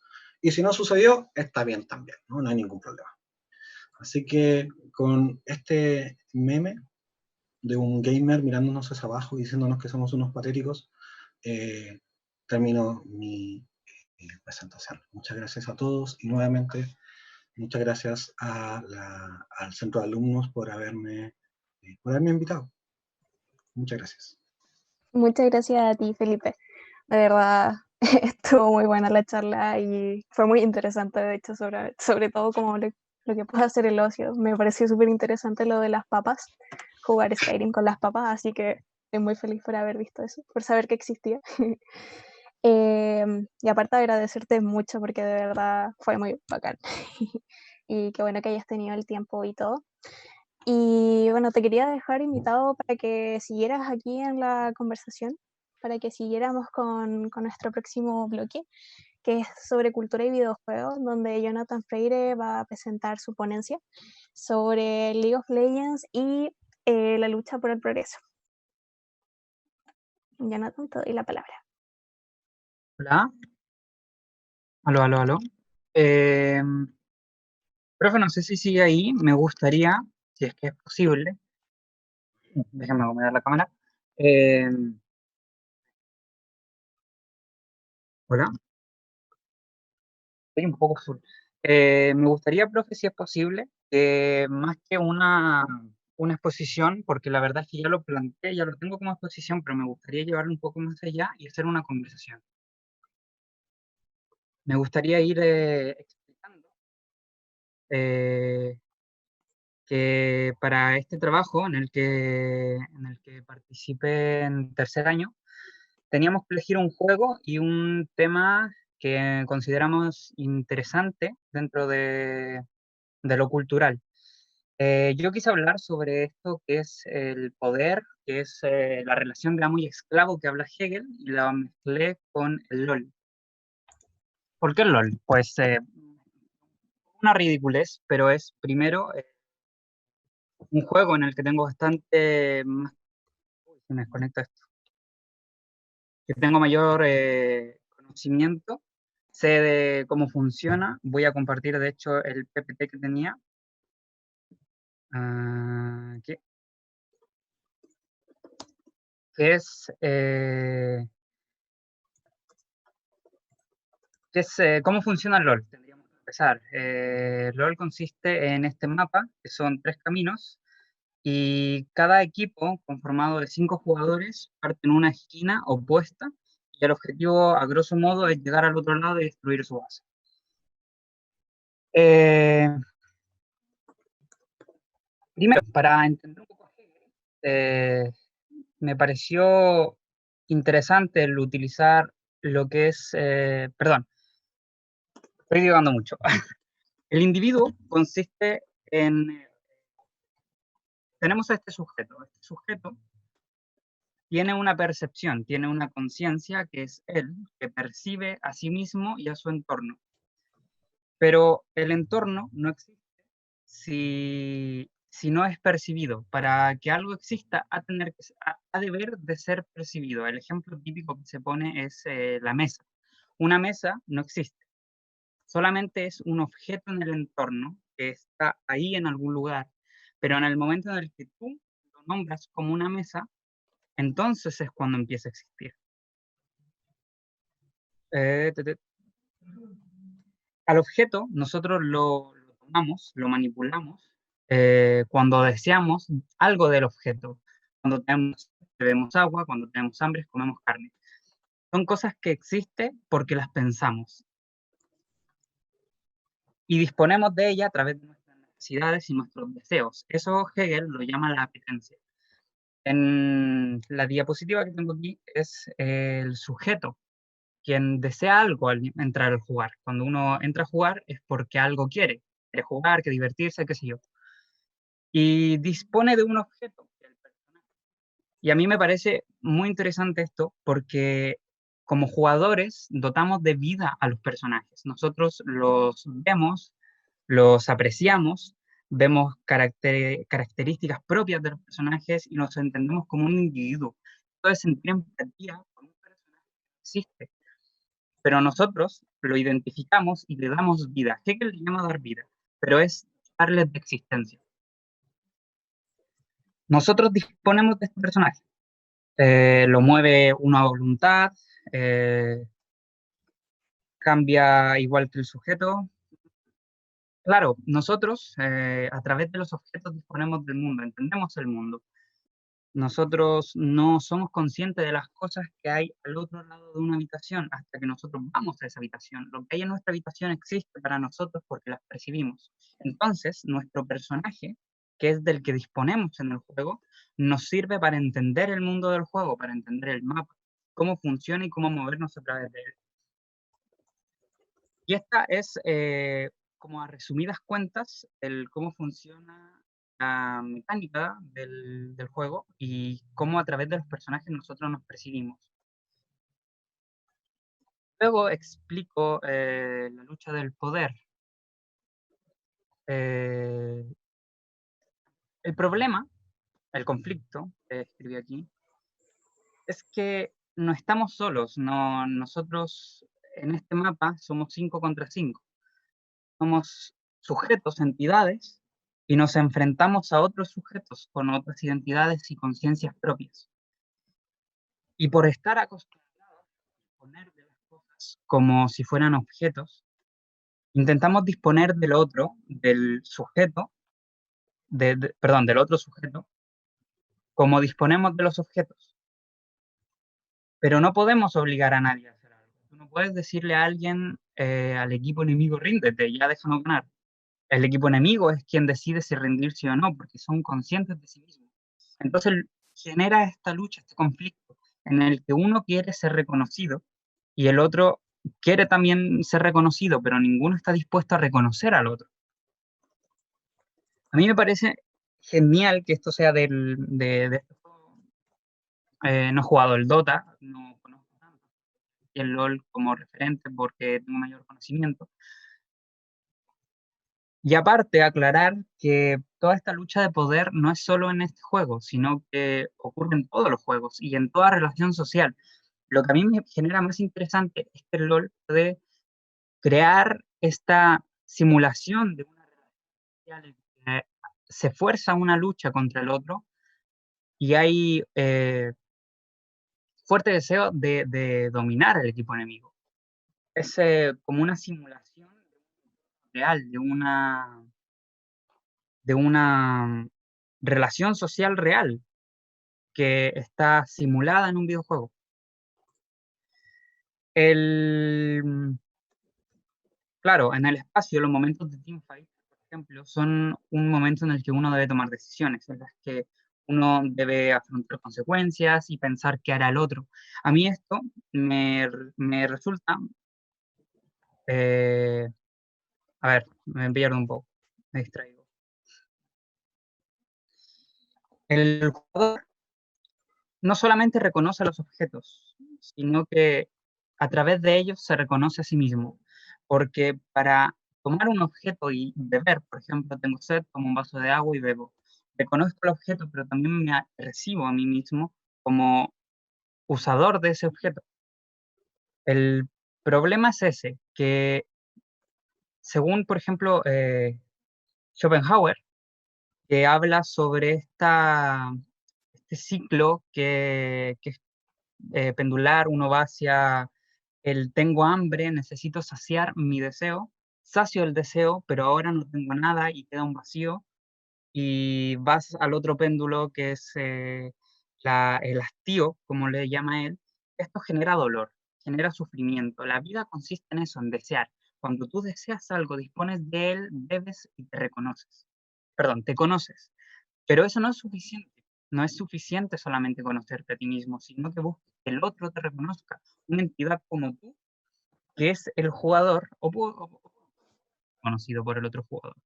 y si no sucedió, está bien también, no hay ningún problema. Así que con este meme de un gamer mirándonos hacia abajo y diciéndonos que somos unos patéticos, termino mi presentación. Muchas gracias a todos y nuevamente muchas gracias al Centro de Alumnos por haberme invitado. Muchas gracias. Muchas gracias a ti, Felipe. De verdad, estuvo muy buena la charla y fue muy interesante, de hecho, sobre todo como lo que puede hacer el ocio. Me pareció súper interesante lo de las papas, jugar Skyrim con las papas, así que estoy muy feliz por haber visto eso, por saber que existía. Y aparte agradecerte mucho porque de verdad fue muy bacán. Y qué bueno que hayas tenido el tiempo y todo. Y bueno, te quería dejar invitado para que siguieras aquí en la conversación, para que siguiéramos con nuestro próximo bloque, que es sobre cultura y videojuegos, donde Jonathan Freire va a presentar su ponencia sobre League of Legends y la lucha por el progreso. Jonathan, te doy la palabra. Hola. Aló, aló, aló. Profe, no sé si sigue ahí. Me gustaría, si es que es posible, déjame acomodar la cámara. Hola. Estoy un poco full. Me gustaría, profe, si es posible, más que una una exposición, porque la verdad es que ya lo planteé, ya lo tengo como exposición, pero me gustaría llevarlo un poco más allá y hacer una conversación. Me gustaría ir explicando eh, que para este trabajo en el que participé en tercer año, teníamos que elegir un juego y un tema que consideramos interesante dentro de lo cultural. Yo quise hablar sobre esto que es el poder, que es la relación de amo y esclavo que habla Hegel, y la mezclé con el LOL. ¿Por qué el LOL? Pues una ridiculez, pero es primero un juego en el que tengo bastante más... Uy, se me desconecta esto. Que tengo mayor conocimiento, sé de cómo funciona. Voy a compartir, de hecho, el PPT que tenía. Aquí, que es cómo funciona el LOL. Tendríamos que empezar. LOL consiste en este mapa, que son 3 caminos, y cada equipo, conformado de 5 jugadores, parte en una esquina opuesta, y el objetivo, a grosso modo, es llegar al otro lado y destruir su base. Eh, Primero, para entender un poco Hegel, me pareció interesante el utilizar lo que es, perdón, estoy divagando mucho. El individuo consiste en, tenemos a este sujeto tiene una percepción, tiene una conciencia que es él, que percibe a sí mismo y a su entorno, pero el entorno no existe si no es percibido. Para que algo exista, ha de deber de ser percibido. El ejemplo típico que se pone es la mesa. Una mesa no existe, solamente es un objeto en el entorno que está ahí en algún lugar, pero en el momento en el que tú lo nombras como una mesa, entonces es cuando empieza a existir. Eh, te- te- Al objeto nosotros lo tomamos, lo manipulamos cuando deseamos algo del objeto. Cuando bebemos agua, cuando tenemos hambre, comemos carne. Son cosas que existen porque las pensamos y disponemos de ellas a través de nuestras necesidades y nuestros deseos. Eso Hegel lo llama la apetencia. En la diapositiva que tengo aquí es el sujeto, quien desea algo al entrar al jugar. Cuando uno entra a jugar es porque algo quiere. Quiere jugar, quiere divertirse, qué sé yo. Y dispone de un objeto, el personaje. Y a mí me parece muy interesante esto porque como jugadores dotamos de vida a los personajes. Nosotros los vemos, los apreciamos, vemos características propias de los personajes y nos entendemos como un individuo. Entonces sentir empatía con un personaje que existe, pero nosotros lo identificamos y le damos vida. Hegel le llama dar vida, pero es darles de existencia. Nosotros disponemos de este personaje. Lo mueve una voluntad, eh, cambia igual que el sujeto. Claro, nosotros a través de los objetos disponemos del mundo, entendemos el mundo. Nosotros no somos conscientes de las cosas que hay al otro lado de una habitación hasta que nosotros vamos a esa habitación. Lo que hay en nuestra habitación existe para nosotros porque las percibimos. Entonces, nuestro personaje, que es del que disponemos en el juego, nos sirve para entender el mundo del juego, para entender el mapa, cómo funciona y cómo movernos a través de él. Y esta es, como a resumidas cuentas, el cómo funciona la mecánica del juego y cómo a través de los personajes nosotros nos percibimos. Luego explico la lucha del poder. Eh, el problema, el conflicto que escribí aquí, es que no estamos solos. No, nosotros en este mapa somos 5 contra 5. Somos sujetos, entidades, y nos enfrentamos a otros sujetos con otras identidades y conciencias propias. Y por estar acostumbrados a disponer de las cosas como si fueran objetos, intentamos disponer del otro, del sujeto, perdón, del otro sujeto, como disponemos de los objetos. Pero no podemos obligar a nadie a hacer algo. Tú no puedes decirle a alguien, al equipo enemigo, ríndete, ya déjanos ganar. El equipo enemigo es quien decide si rendirse o no, porque son conscientes de sí mismos. Entonces genera esta lucha, este conflicto, en el que uno quiere ser reconocido y el otro quiere también ser reconocido, pero ninguno está dispuesto a reconocer al otro. A mí me parece genial que esto sea de este juego. No he jugado el Dota, no conozco tanto, y el LOL como referente porque tengo mayor conocimiento. Y aparte, aclarar que toda esta lucha de poder no es solo en este juego, sino que ocurre en todos los juegos y en toda relación social. Lo que a mí me genera más interesante es que el LOL puede crear esta simulación de una relación social en que se fuerza una lucha contra el otro y hay fuerte deseo de dominar al equipo enemigo. Es como una simulación real, de una relación social real que está simulada en un videojuego. Claro, en el espacio, los momentos de teamfight, por ejemplo, son un momento en el que uno debe tomar decisiones, en las que uno debe afrontar consecuencias y pensar qué hará el otro. A mí esto me resulta, eh, a ver, me pierdo un poco, me distraigo. El jugador no solamente reconoce a los objetos, sino que a través de ellos se reconoce a sí mismo. Porque para tomar un objeto y beber, por ejemplo, tengo sed, tomo un vaso de agua y bebo. Reconozco el objeto, pero también me recibo a mí mismo como usador de ese objeto. El problema es ese, que según, por ejemplo, Schopenhauer, que habla sobre este ciclo que es pendular, uno va hacia el tengo hambre, necesito saciar mi deseo, sacio el deseo, pero ahora no tengo nada y queda un vacío, y vas al otro péndulo que es el hastío, como le llama él. Esto genera dolor, genera sufrimiento. La vida consiste en eso, en desear. Cuando tú deseas algo, dispones de él, bebes y te reconoces. Perdón, te conoces. Pero eso no es suficiente. No es suficiente solamente conocerte a ti mismo, sino que busques que el otro te reconozca. Una entidad como tú, que es el jugador, o conocido por el otro jugador.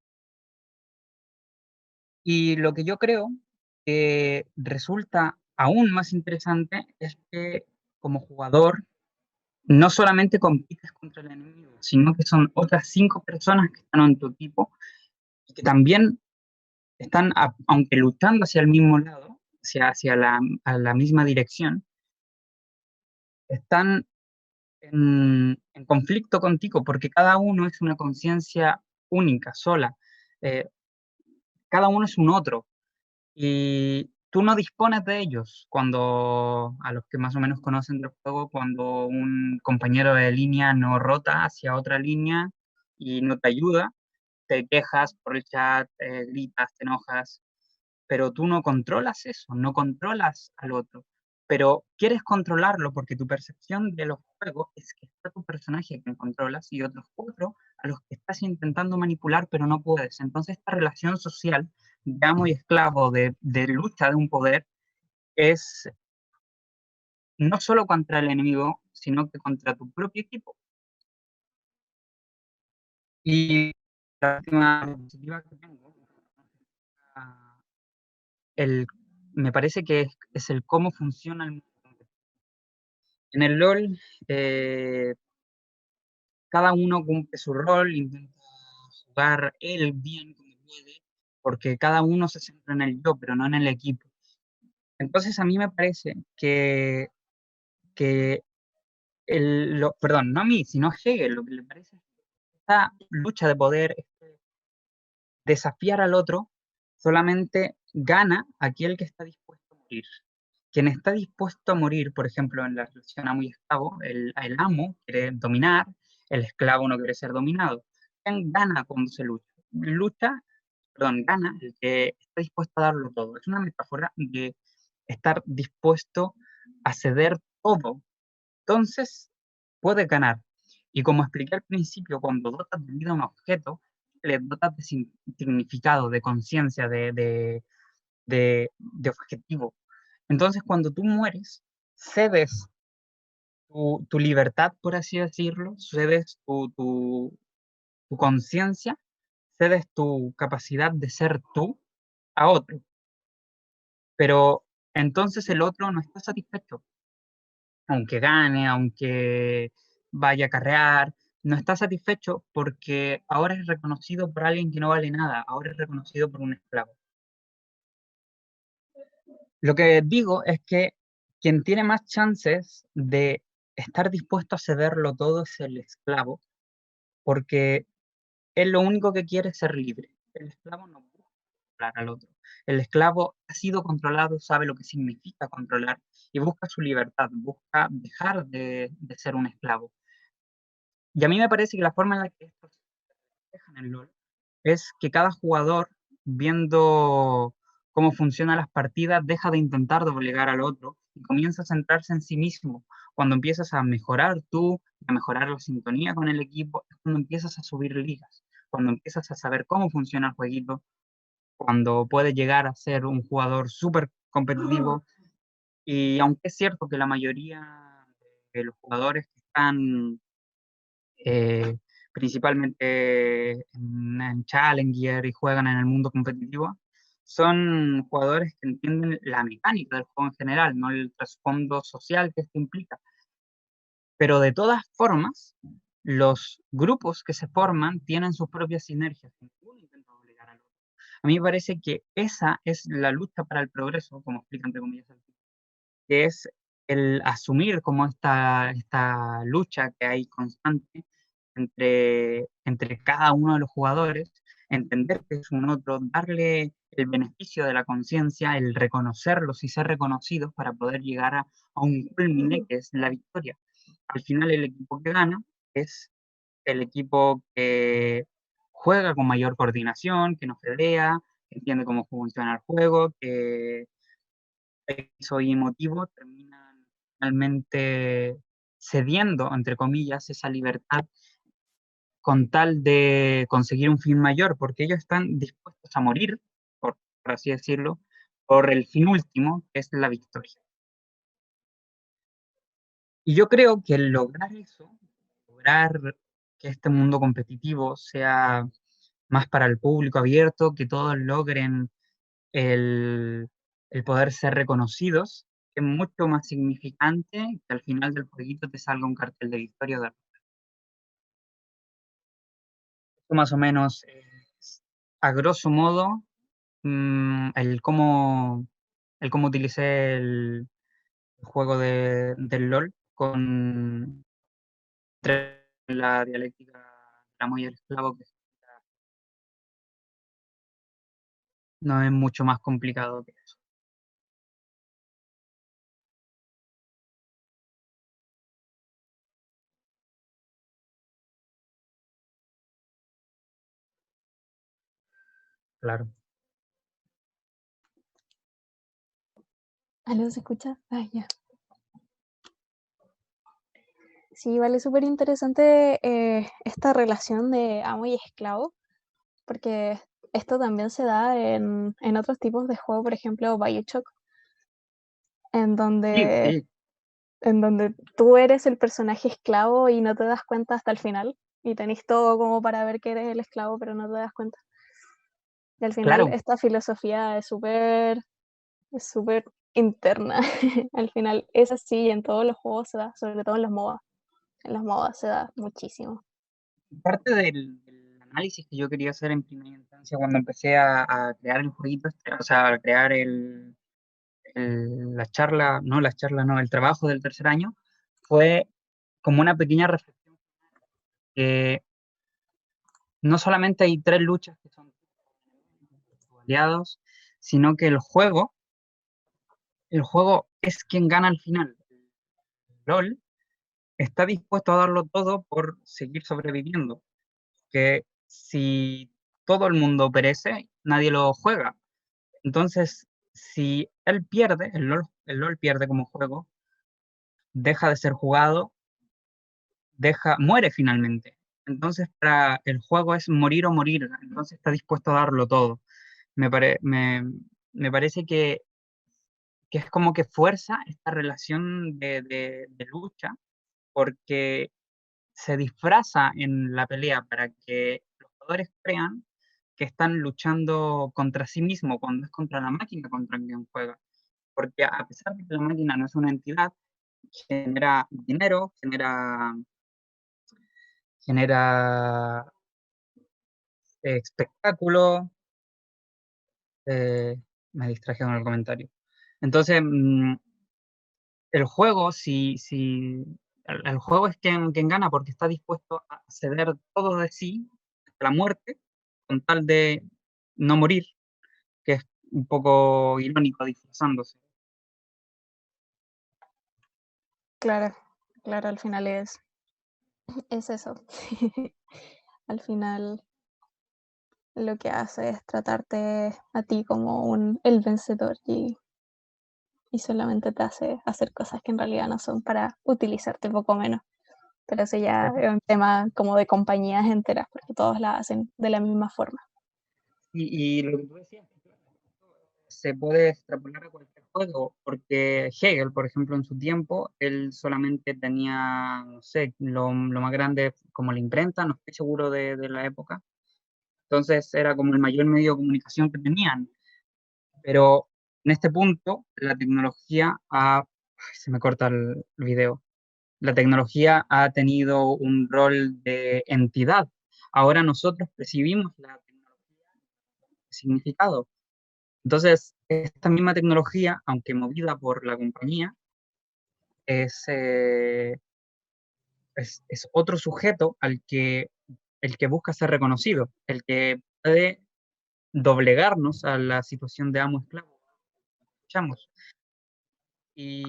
Y lo que yo creo que resulta aún más interesante es que como jugador no solamente compites contra el enemigo, sino que son otras 5 personas que están en tu equipo y que también están, aunque luchando hacia el mismo lado, a la misma dirección, están en conflicto contigo, porque cada uno es una conciencia única, sola. Eh, Cada uno es un otro. Y tú no dispones de ellos cuando, a los que más o menos conocen del juego, cuando un compañero de línea no rota hacia otra línea y no te ayuda, te quejas por el chat, gritas, te enojas, pero tú no controlas eso, no controlas al otro, pero quieres controlarlo porque tu percepción de los juegos es que está tu personaje que controlas y otros 4 a los que estás intentando manipular pero no puedes. Entonces esta relación social de amo y esclavo, de lucha de un poder, es no solo contra el enemigo, sino que contra tu propio equipo. Y la última diapositiva que tengo, el, me parece que es el cómo funciona el mundo. En el LOL, cada uno cumple su rol, intenta jugar él bien como puede, porque cada uno se centra en el yo, pero no en el equipo. Entonces a mí me parece que perdón, no a mí, sino a Hegel, lo que le parece es que esta lucha de poder, desafiar al otro, solamente gana aquel que está dispuesto a morir. Quien está dispuesto a morir, por ejemplo, en la relación amo y esclavo, el amo quiere dominar, el esclavo no quiere ser dominado. ¿Quién gana cuando se lucha? Lucha gana el que está dispuesto a darlo todo. Es una metáfora de estar dispuesto a ceder todo. Entonces, puedes ganar. Y como expliqué al principio, cuando dotas de vida a un objeto, le dotas de significado, de conciencia, de objetivo. Entonces, cuando tú mueres, cedes tu libertad, por así decirlo, cedes tu conciencia, cedes tu capacidad de ser tú a otro. Pero entonces el otro no está satisfecho, aunque gane, aunque vaya a carrear, no está satisfecho porque ahora es reconocido por alguien que no vale nada, ahora es reconocido por un esclavo. Lo que digo es que quien tiene más chances de estar dispuesto a cederlo todo es el esclavo, porque él lo único que quiere es ser libre. El esclavo no busca controlar al otro. El esclavo ha sido controlado, sabe lo que significa controlar y busca su libertad, busca dejar de ser un esclavo. Y a mí me parece que la forma en la que esto se refleja en el LoL es que cada jugador, viendo cómo funcionan las partidas, deja de intentar doblegar al otro y comienza a centrarse en sí mismo. Cuando empiezas a mejorar tú, a mejorar la sintonía con el equipo, es cuando empiezas a subir ligas, cuando empiezas a saber cómo funciona el jueguito, cuando puedes llegar a ser un jugador súper competitivo. Y aunque es cierto que la mayoría de los jugadores que están eh, principalmente en Challenger y juegan en el mundo competitivo, son jugadores que entienden la mecánica del juego en general, no el trasfondo social que esto implica. Pero de todas formas, los grupos que se forman tienen sus propias sinergias. Ninguno intenta obligar al otro. A mí me parece que esa es la lucha para el progreso, como explica entre comillas el tipo, que es el asumir como esta lucha que hay constante entre cada uno de los jugadores, entender que es un otro, darle el beneficio de la conciencia, el reconocerlos y ser reconocidos para poder llegar a un culmine que es la victoria. Al final el equipo que gana es el equipo que juega con mayor coordinación, que no fedea, que entiende cómo funciona el juego, que soy emotivo, terminan realmente cediendo, entre comillas, esa libertad con tal de conseguir un fin mayor, porque ellos están dispuestos a morir, por así decirlo, por el fin último, que es la victoria. Y yo creo que el lograr eso, lograr que este mundo competitivo sea más para el público abierto, que todos logren el, el poder ser reconocidos, es mucho más significante que al final del jueguito te salga un cartel de victoria o derrota. Esto más o menos es, a grosso modo, el cómo utilicé el juego del LOL con la dialéctica del amo y el esclavo, que no es mucho más complicado que eso. Claro. ¿Aló se escucha? Ah, ya. Sí, vale, súper interesante esta relación de amo y esclavo, porque esto también se da en otros tipos de juego, por ejemplo, BioShock, en Sí, donde, sí, en donde tú eres el personaje esclavo y no te das cuenta hasta el final, y tenés todo como para ver que eres el esclavo, pero no te das cuenta. Y al final claro. esta filosofía es súper interna. Al final es así, en todos los juegos se da, sobre todo en los MOBA. En los MOBA se da muchísimo. Parte del análisis que yo quería hacer en primera instancia cuando empecé a crear el jueguito, o sea, a crear la charla, no, el trabajo del tercer año, fue como una pequeña reflexión que no solamente hay tres luchas que son aliados, sino que el juego es quien gana al final. LOL está dispuesto a darlo todo por seguir sobreviviendo. Que si todo el mundo perece, nadie lo juega. Entonces, si él pierde, el LOL pierde como juego, deja de ser jugado, muere finalmente. Entonces, para el juego es morir o morir, entonces está dispuesto a darlo todo. Me, pare- me parece que es como que fuerza esta relación de lucha, porque se disfraza en la pelea para que los jugadores crean que están luchando contra sí mismo, cuando es contra la máquina contra quien juega. Porque a pesar de que la máquina no es una entidad, genera dinero, genera espectáculo. eh, Me distraje con el comentario. Entonces, el juego, el juego es quien gana porque está dispuesto a ceder todo de sí hasta la muerte con tal de no morir, que es un poco irónico disfrazándose. Claro, claro, al final es eso. Al final lo que hace es tratarte a ti como el vencedor y solamente te hace hacer cosas que en realidad no son para utilizarte poco menos. Pero eso ya es un tema como de compañías enteras, porque todos la hacen de la misma forma. Y lo que tú decías, se puede extrapolar a cualquier juego, porque Hegel, por ejemplo, en su tiempo, él solamente tenía, no sé, lo más grande como la imprenta, no estoy seguro de la época. Entonces era como el mayor medio de comunicación que tenían. Pero en este punto, la tecnología ha... Ay, se me corta el video. La tecnología ha tenido un rol de entidad. Ahora nosotros percibimos la tecnología significado. Entonces, esta misma tecnología, aunque movida por la compañía, es, eh, es otro sujeto el que busca ser reconocido, el que puede doblegarnos a la situación de amo-esclavo. Escuchamos.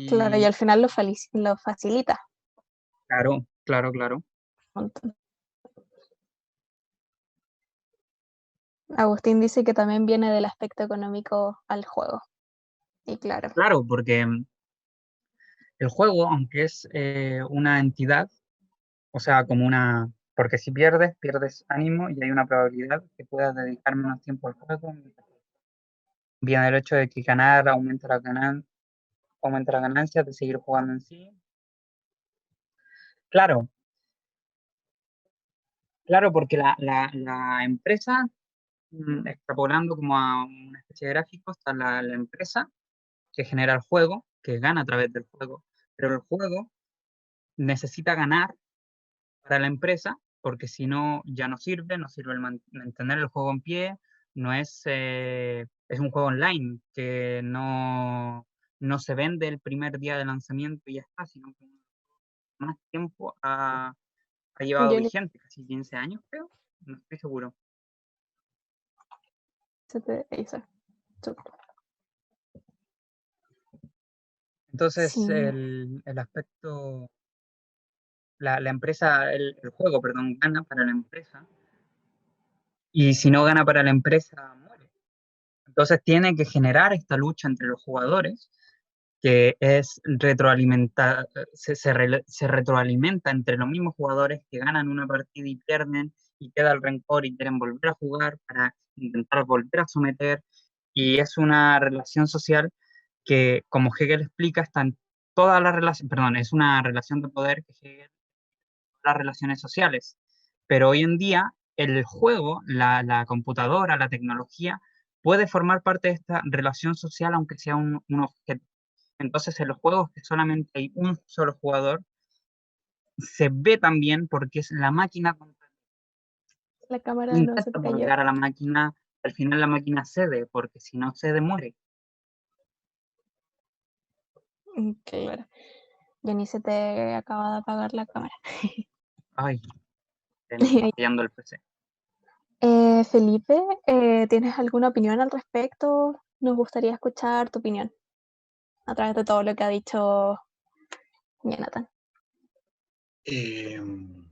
Claro, y Y al final lo facilita claro, claro, claro. un montón. Agustín dice que también viene del aspecto económico al juego. Y claro, Claro, porque el juego, aunque es una entidad, o sea, como una... Porque si pierdes, pierdes ánimo y hay una probabilidad que puedas dedicar menos tiempo al juego. Viene el hecho de que ganar aumenta la ganancia de seguir jugando en sí. Claro, claro, porque la empresa, extrapolando como a una especie de gráfico, está la empresa que genera el juego, que gana a través del juego, pero el juego necesita ganar para la empresa, porque si no, ya no sirve el mantener el juego en pie, no es, es un juego online que no se vende el primer día de lanzamiento y ya está, sino que más tiempo ha llevado yo ni vigente, casi 15 años creo, no estoy seguro. se te hizo. Entonces, Sí, el aspecto, la empresa, el juego, perdón, gana para la empresa, y si no gana para la empresa, muere. Entonces tiene que generar esta lucha entre los jugadores, que es se retroalimenta entre los mismos jugadores que ganan una partida y pierden, y queda el rencor y quieren volver a jugar para intentar volver a someter, y es una relación social que, como Hegel explica, está en todas las relaciones, perdón, es una relación de poder que Hegel las relaciones sociales. Pero hoy en día el juego, la computadora, la tecnología, puede formar parte de esta relación social aunque sea un objeto. Entonces en los juegos que solamente hay un solo jugador, se ve también porque es la máquina contra la cámara no se intenta te cayó. doblegar a la máquina, al final la máquina cede, porque si no cede muere. Claro, ya ni se te acaba de apagar la cámara. Ay, se me está fallando el PC. Felipe, ¿tienes alguna opinión al respecto? Nos gustaría escuchar tu opinión a través de todo lo que ha dicho Jonathan. Bien,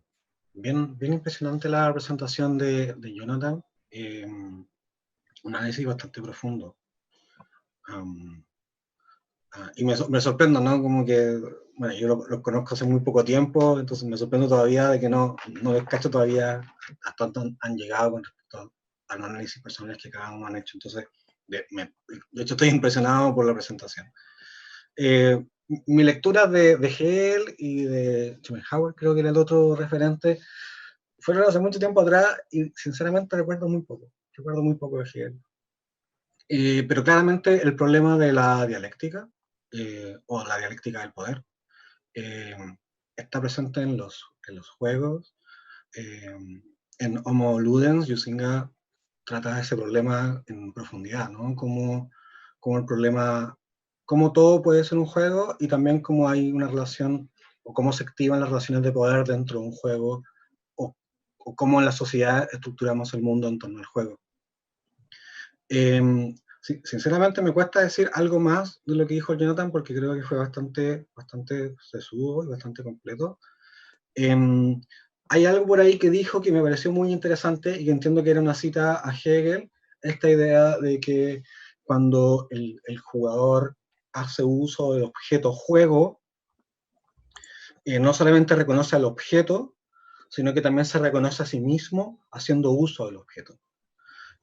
bien impresionante la presentación de Jonathan. un análisis bastante profundo. Y me sorprendo, ¿no? Como que, bueno, yo los conozco hace muy poco tiempo, entonces me sorprendo todavía de que no les cacho todavía hasta dónde han llegado con respecto a los análisis personales que cada uno han hecho. Entonces, de hecho, estoy impresionado por la presentación. Mi lectura de Hegel y de Schopenhauer, creo que era el otro referente, fueron hace mucho tiempo atrás y sinceramente recuerdo muy poco de Hegel. Pero claramente el problema de la dialéctica, o la dialéctica del poder, está presente en los juegos. En Homo Ludens, Huizinga trata ese problema en profundidad, ¿no? Como el problema, cómo todo puede ser un juego y también cómo hay una relación, o cómo se activan las relaciones de poder dentro de un juego, o cómo en la sociedad estructuramos el mundo en torno al juego. Sí, sinceramente me cuesta decir algo más de lo que dijo Jonathan porque creo que fue bastante sesudo y bastante completo. Hay algo por ahí que dijo que me pareció muy interesante y que entiendo que era una cita a Hegel, esta idea de que cuando el jugador hace uso del objeto juego, no solamente reconoce al objeto, sino que también se reconoce a sí mismo haciendo uso del objeto.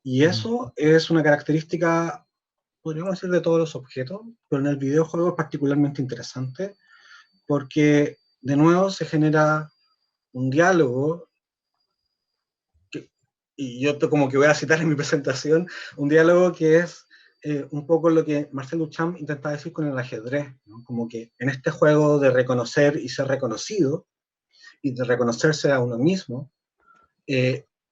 Y eso es una característica, podríamos decir, de todos los objetos, pero en el videojuego es particularmente interesante porque, de nuevo, se genera un diálogo, y yo como que voy a citar en mi presentación, un diálogo que es un poco lo que Marcel Duchamp intenta decir con el ajedrez, ¿no? Como que en este juego de reconocer y ser reconocido, y de reconocerse a uno mismo,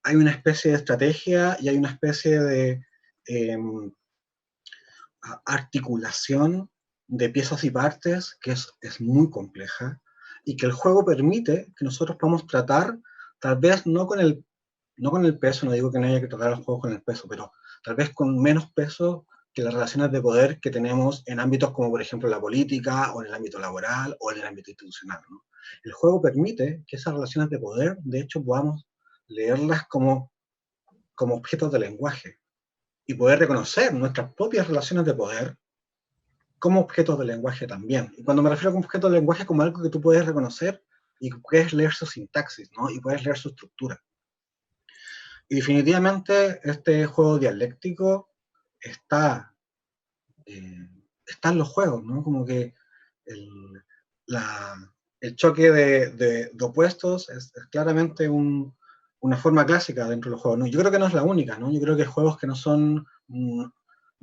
hay una especie de estrategia y hay una especie de articulación de piezas y partes que es muy compleja y que el juego permite que nosotros podamos tratar, tal vez no con el peso, no digo que no haya que tratar los juegos con el peso, pero tal vez con menos peso que las relaciones de poder que tenemos en ámbitos como por ejemplo la política o en el ámbito laboral o en el ámbito institucional, ¿no? El juego permite que esas relaciones de poder, de hecho, podamos leerlas como objetos de lenguaje y poder reconocer nuestras propias relaciones de poder como objetos de lenguaje también. Y cuando me refiero a objetos de lenguaje, como algo que tú puedes reconocer y puedes leer su sintaxis, ¿no? Y puedes leer su estructura. Y definitivamente este juego dialéctico está en los juegos, ¿no? Como que el choque de opuestos es claramente una forma clásica dentro de los juegos, ¿no? Yo creo que no es la única, ¿no? Yo creo que hay juegos que no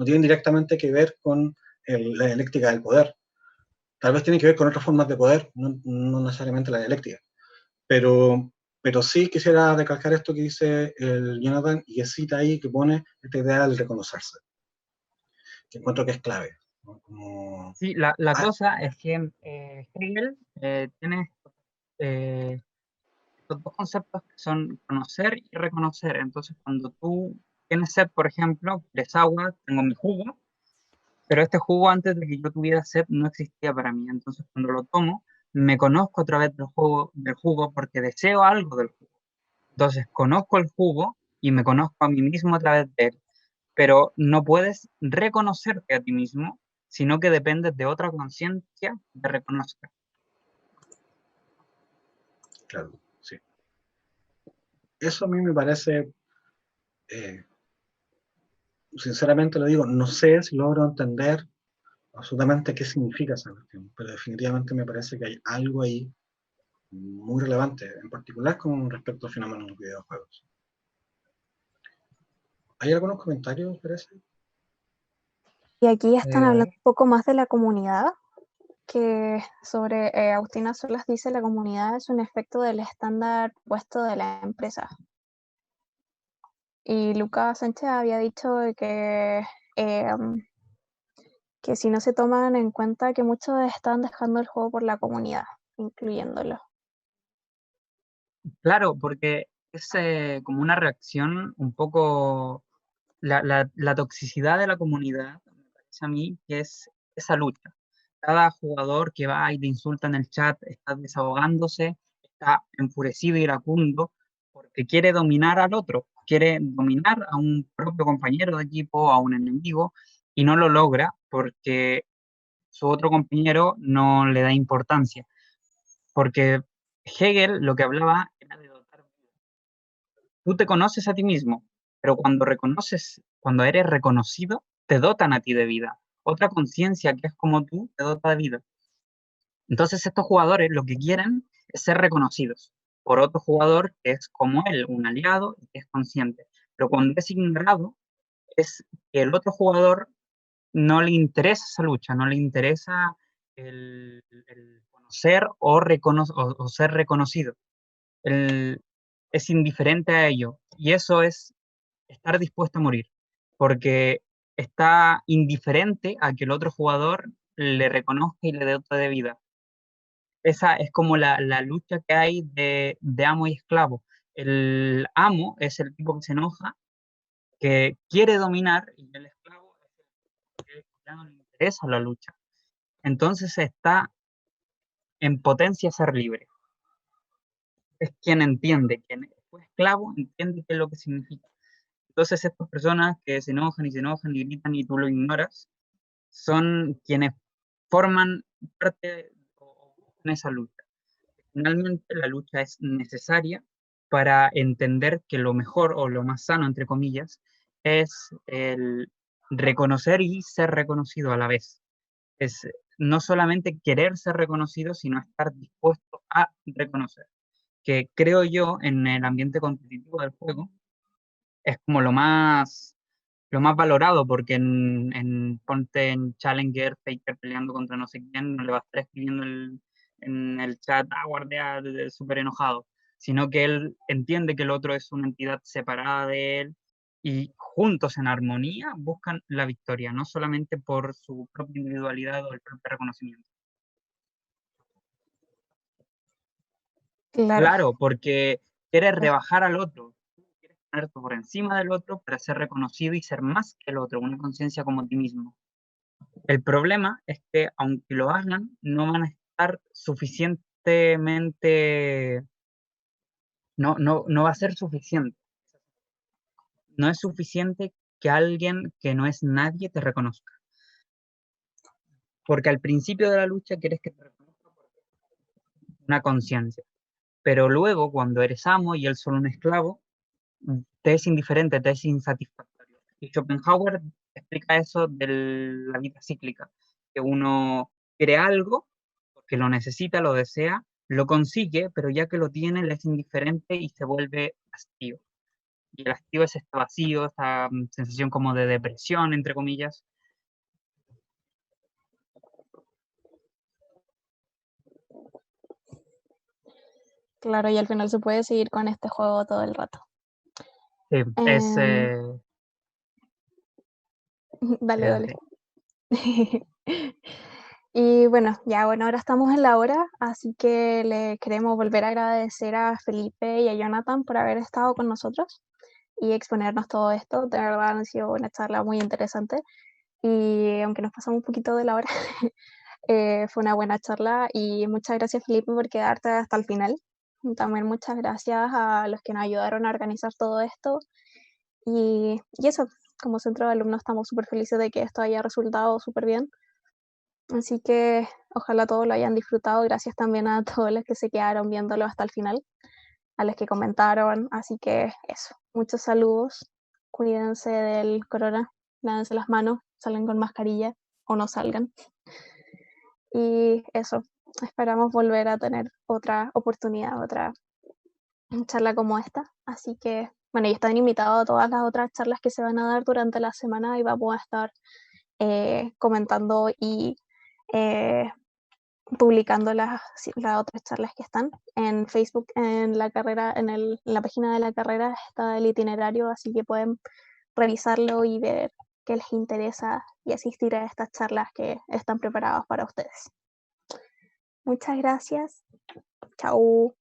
tienen directamente que ver con la dialéctica del poder. Tal vez tienen que ver con otras formas de poder, no necesariamente la dialéctica. Pero sí quisiera recalcar esto que dice el Jonathan y que cita ahí, que pone esta idea del reconocerse, que encuentro que es clave, ¿no? Sí, la cosa es que Hegel tiene estos dos conceptos que son conocer y reconocer. Entonces, cuando tú tienes sed, por ejemplo, quieres agua, tengo mi jugo, pero este jugo antes de que yo tuviera sed no existía para mí. Entonces, cuando lo tomo, me conozco a través del jugo porque deseo algo del jugo. Entonces, conozco el jugo y me conozco a mí mismo a través de él. Pero no puedes reconocerte a ti mismo, sino que dependes de otra conciencia que te reconozca. Claro, sí. Eso a mí me parece, sinceramente lo digo, no sé si logro entender absolutamente qué significa esa cuestión, pero definitivamente me parece que hay algo ahí muy relevante, en particular con respecto al fenómeno de los videojuegos. ¿Hay algunos comentarios, parece? Y aquí están hablando un poco más de la comunidad, que sobre Agustina Solas dice: la comunidad es un efecto del estándar puesto de la empresa. Y Lucas Sánchez había dicho que si no se toman en cuenta que muchos están dejando el juego por la comunidad, incluyéndolo. Claro, porque es como una reacción un poco, la toxicidad de la comunidad, me parece a mí, que es esa lucha. Cada jugador que va y te insulta en el chat está desahogándose, está enfurecido y iracundo porque quiere dominar al otro. quiere dominar a un propio compañero de equipo, a un enemigo, y no lo logra porque su otro compañero no le da importancia. Porque Hegel lo que hablaba era de dotar vida. Tú te conoces a ti mismo, pero cuando eres reconocido, te dotan a ti de vida. Otra conciencia que es como tú, te dota de vida. Entonces estos jugadores lo que quieren es ser reconocidos por otro jugador que es como él, un aliado y que es consciente. Pero cuando es ignorado, es que el otro jugador no le interesa esa lucha, no le interesa el conocer o ser reconocido. Él es indiferente a ello. Y eso es estar dispuesto a morir, porque está indiferente a que el otro jugador le reconozca y le dé otra de vida. Esa es como la lucha que hay de amo y esclavo. El amo es el tipo que se enoja, que quiere dominar, y el esclavo es el que ya no le interesa la lucha. Entonces está en potencia ser libre. Es quien entiende, quien fue esclavo, entiende qué es lo que significa. Entonces estas personas que se enojan y gritan y tú lo ignoras, son quienes forman parte o buscan esa lucha. Finalmente, la lucha es necesaria para entender que lo mejor o lo más sano, entre comillas, es el reconocer y ser reconocido a la vez. Es no solamente querer ser reconocido, sino estar dispuesto a reconocer. Que creo yo, en el ambiente competitivo del juego, es como lo más valorado, porque ponte en Challenger, Faker peleando contra no sé quién, no le va a estar escribiendo en el chat, guardia, súper enojado, sino que él entiende que el otro es una entidad separada de él y juntos en armonía buscan la victoria, no solamente por su propia individualidad o el propio reconocimiento. Claro, Claro, porque quieres rebajar al otro, quieres ponerte por encima del otro para ser reconocido y ser más que el otro, una conciencia como ti mismo. El problema es que aunque lo hagan, no van a estar suficientemente, no va a ser suficiente. No es suficiente que alguien que no es nadie te reconozca. Porque al principio de la lucha quieres que te reconozca por una conciencia. Pero luego, cuando eres amo y él solo un esclavo, te es indiferente, te es insatisfactorio. Y Schopenhauer explica eso de la vida cíclica, que uno quiere algo porque lo necesita, lo desea, lo consigue, pero ya que lo tiene, le es indiferente y se vuelve hastío. Y el hastío es este vacío, esta sensación como de depresión, entre comillas. claro, y al final se puede seguir con este juego todo el rato. Sí, es... Dale, dale. Y bueno, ahora estamos en la hora, así que le queremos volver a agradecer a Felipe y a Jonathan por haber estado con nosotros y exponernos todo esto. De verdad ha sido una charla muy interesante y aunque nos pasamos un poquito de la hora, fue una buena charla y muchas gracias Felipe por quedarte hasta el final. También muchas gracias a los que nos ayudaron a organizar todo esto y eso, como centro de alumnos estamos súper felices de que esto haya resultado súper bien. Así que ojalá todos lo hayan disfrutado. Gracias también a todos los que se quedaron viéndolo hasta el final, a los que comentaron. Así que eso, muchos saludos. Cuídense del corona, lávense las manos, salgan con mascarilla o no salgan. Y eso, esperamos volver a tener otra oportunidad, otra charla como esta. Así que, bueno, y están invitados a todas las otras charlas que se van a dar durante la semana y vamos a estar comentando y publicando las otras charlas que están en Facebook, en la carrera, en la página de la carrera está el itinerario, así que pueden revisarlo y ver qué les interesa y asistir a estas charlas que están preparadas para ustedes. Muchas gracias. Chao.